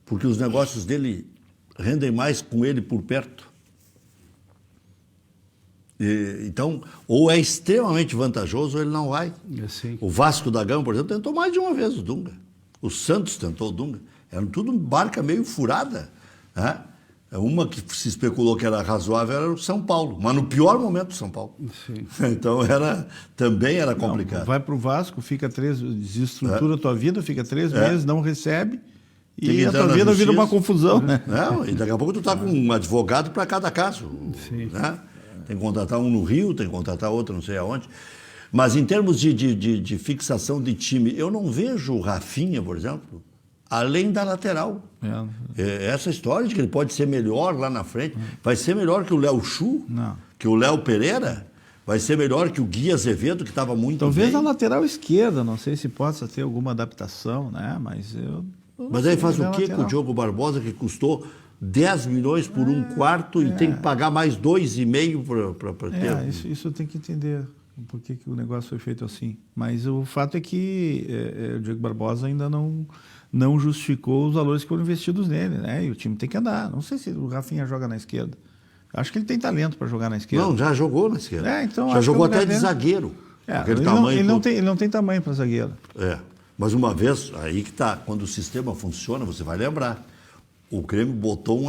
porque os negócios dele rendem mais com ele por perto. Então, ou é extremamente vantajoso ou ele não vai. Assim. O Vasco da Gama, por exemplo, tentou mais de uma vez o Dunga. O Santos tentou o Dunga. Era tudo barca meio furada. Né? Uma que se especulou que era razoável era o São Paulo, mas no pior momento do São Paulo. Sim. Então também era complicado. Vai para o Vasco, fica desestrutura a tua vida, fica 3 meses, não recebe. E a tua vida vira uma confusão, né? Não, e daqui a pouco tu tá com um advogado para cada caso. Sim. Né? Tem que contratar um no Rio, tem que contratar outro não sei aonde. Mas em termos de fixação de time, eu não vejo o Rafinha, por exemplo, além da lateral. Essa história de que ele pode ser melhor lá na frente, vai ser melhor que o Léo Chu, que o Léo Pereira, vai ser melhor que o Gui Azevedo, que estava muito Talvez bem. na lateral esquerda, não sei se possa ter alguma adaptação, né? Mas aí faz o quê com o Diogo Barbosa, que custou 10 milhões por um quarto e tem que pagar mais 2,5 para ter. Isso tem que entender por que o negócio foi feito assim. Mas o fato é que o Diogo Barbosa ainda não justificou os valores que foram investidos nele, né? E o time tem que andar. Não sei se o Rafinha joga na esquerda. Acho que ele tem talento para jogar na esquerda. Não, já jogou na esquerda. Então, já jogou até de zagueiro. Ele não tem tamanho para zagueiro. Mas uma vez, aí que tá, quando o sistema funciona, você vai lembrar. O Grêmio botou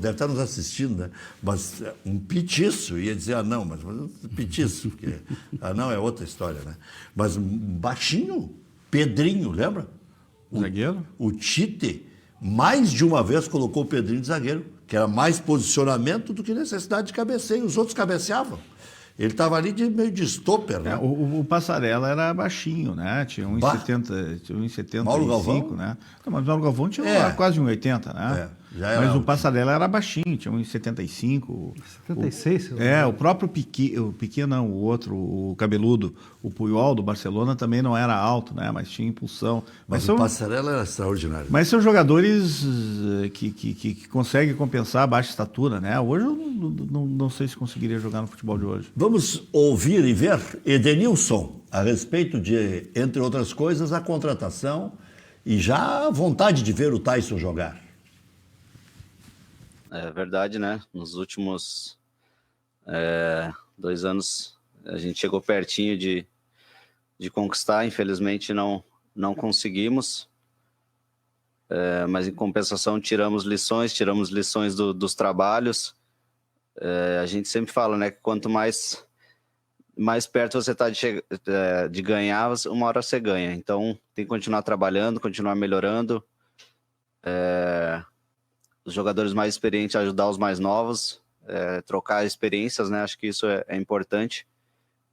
deve estar nos assistindo, né? Mas um petiço, ia dizer, mas petiço, porque não é outra história, né? Mas baixinho, Pedrinho, lembra? Zagueiro? O Tite, mais de uma vez, colocou o Pedrinho de zagueiro, que era mais posicionamento do que necessidade de cabeceio. Os outros cabeceavam. Ele estava ali meio de stopper, né? O Passarella era baixinho, né? Tinha 1,70, Mauro Galvão? né? Não, mas o Mauro Galvão tinha quase 1,80, né? Mas o Passarella era baixinho, tinha 1,75. 76? O próprio Piquet não, o outro, o cabeludo, o Puyol do Barcelona também não era alto, né? Mas tinha impulsão. Mas o Passarella era extraordinário. Mas são jogadores que conseguem compensar a baixa estatura, né? Hoje eu não sei se conseguiria jogar no futebol de hoje. Vamos ouvir e ver Edenilson a respeito de, entre outras coisas, a contratação e já a vontade de ver o Tyson jogar. É verdade, né? Nos últimos 2 anos a gente chegou pertinho de conquistar, infelizmente não conseguimos, mas em compensação tiramos lições dos trabalhos. A gente sempre fala, né, que quanto mais perto você está de ganhar, uma hora você ganha. Então tem que continuar trabalhando, continuar melhorando. Os jogadores mais experientes ajudar os mais novos, trocar experiências, né? Acho que isso é importante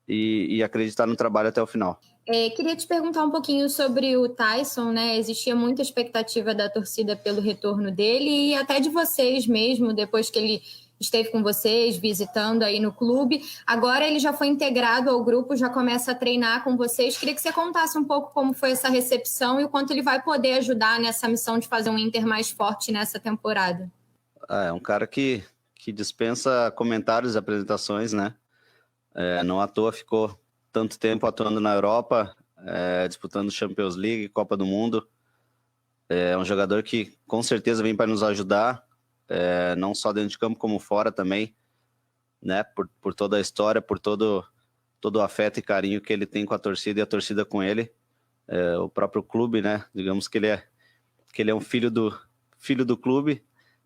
e acreditar no trabalho até o final. Queria te perguntar um pouquinho sobre o Tyson, né? Existia muita expectativa da torcida pelo retorno dele e até de vocês mesmo, depois que ele esteve com vocês, visitando aí no clube. Agora ele já foi integrado ao grupo, já começa a treinar com vocês. Queria que você contasse um pouco como foi essa recepção e o quanto ele vai poder ajudar nessa missão de fazer um Inter mais forte nessa temporada. É um cara que dispensa comentários e apresentações, né? Não à toa ficou tanto tempo atuando na Europa, disputando Champions League, Copa do Mundo. É um jogador que com certeza vem para nos ajudar, não só dentro de campo como fora também, né? Por toda a história, por todo o afeto e carinho que ele tem com a torcida e a torcida com ele. O próprio clube, né? Digamos que ele é um filho do clube,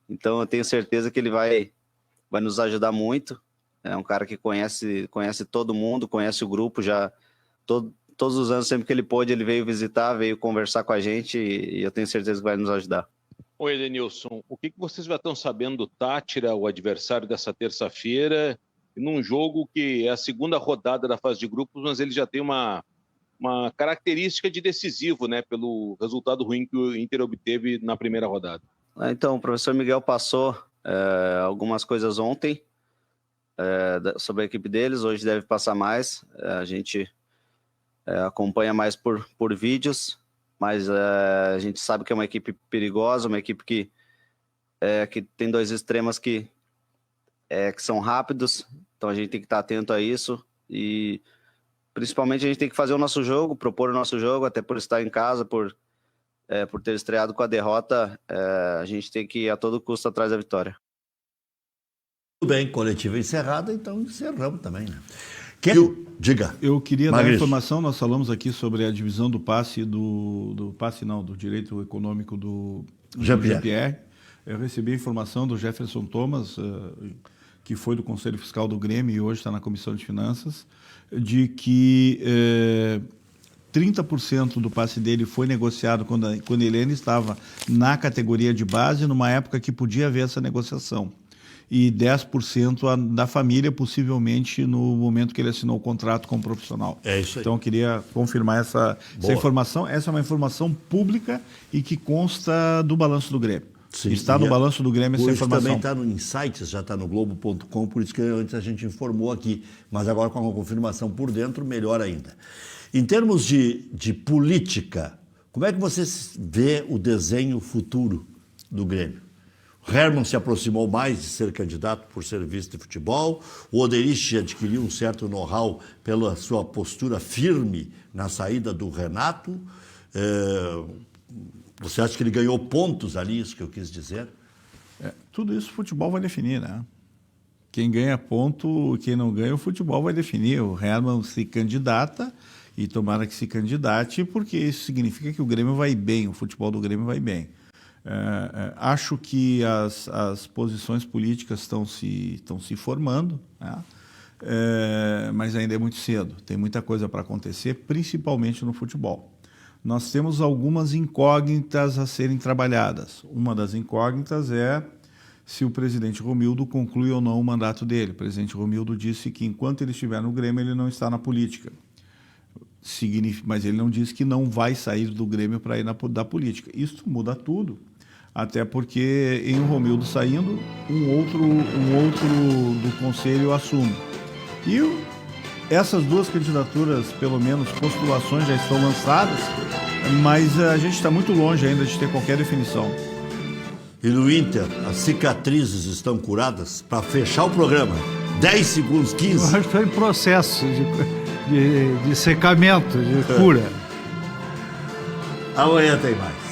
então eu tenho certeza que ele vai nos ajudar muito. É um cara que conhece todo mundo, conhece o grupo já. Todos os anos, sempre que ele pôde, ele veio visitar, veio conversar com a gente e eu tenho certeza que vai nos ajudar. Oi, Edenilson. O que vocês já estão sabendo do Táchira, o adversário dessa terça-feira, num jogo que é a segunda rodada da fase de grupos, mas ele já tem uma característica de decisivo, né, pelo resultado ruim que o Inter obteve na primeira rodada? Então, o professor Miguel passou algumas coisas ontem sobre a equipe deles, hoje deve passar mais. A gente acompanha mais por vídeos, mas a gente sabe que é uma equipe perigosa, uma equipe que tem dois extremos que são rápidos, então a gente tem que estar atento a isso e principalmente a gente tem que fazer o nosso jogo, propor o nosso jogo, até por estar em casa, por ter estreado com a derrota, a gente tem que ir a todo custo atrás da vitória. Tudo bem, coletiva encerrada, então encerramos também, né? Diga. Eu queria dar Magrício. informação, nós falamos aqui sobre a divisão do passe, do direito econômico do Jean-Pierre. Eu recebi a informação do Jefferson Thomas, que foi do Conselho Fiscal do Grêmio e hoje está na Comissão de Finanças, de que 30% do passe dele foi negociado quando ele ainda estava na categoria de base, numa época que podia haver essa negociação. E 10% da família, possivelmente, no momento que ele assinou o contrato com o profissional. É isso aí. Então, eu queria confirmar essa informação. Essa é uma informação pública e que consta do balanço do Grêmio. Sim, está no balanço do Grêmio essa informação. Também está no Insights, já está no Globo.com, por isso que antes a gente informou aqui. Mas agora com a confirmação por dentro, melhor ainda. Em termos de política, como é que você vê o desenho futuro do Grêmio? O Hermann se aproximou mais de ser candidato por serviço de futebol, o Oderich adquiriu um certo know-how pela sua postura firme na saída do Renato. Você acha que ele ganhou pontos ali, isso que eu quis dizer? Tudo isso o futebol vai definir, né? Quem ganha ponto, quem não ganha, o futebol vai definir. O Hermann se candidata e tomara que se candidate, porque isso significa que o Grêmio vai bem, o futebol do Grêmio vai bem. Acho que as posições políticas estão se formando, né? Mas ainda é muito cedo. Tem muita coisa para acontecer, principalmente no futebol. Nós temos algumas incógnitas a serem trabalhadas. Uma das incógnitas é se o presidente Romildo conclui ou não o mandato dele. O presidente Romildo disse que enquanto ele estiver no Grêmio, ele não está na política. Mas ele não disse que não vai sair do Grêmio para ir da política. Isso muda tudo. Até porque, em o Romildo saindo, um outro do conselho assume. E essas duas candidaturas, pelo menos postulações, já estão lançadas, mas a gente está muito longe ainda de ter qualquer definição. E no Inter, as cicatrizes estão curadas? Para fechar o programa, 10 segundos, 15. Eu acho que está em processo de secamento, de cura. Amanhã tem mais.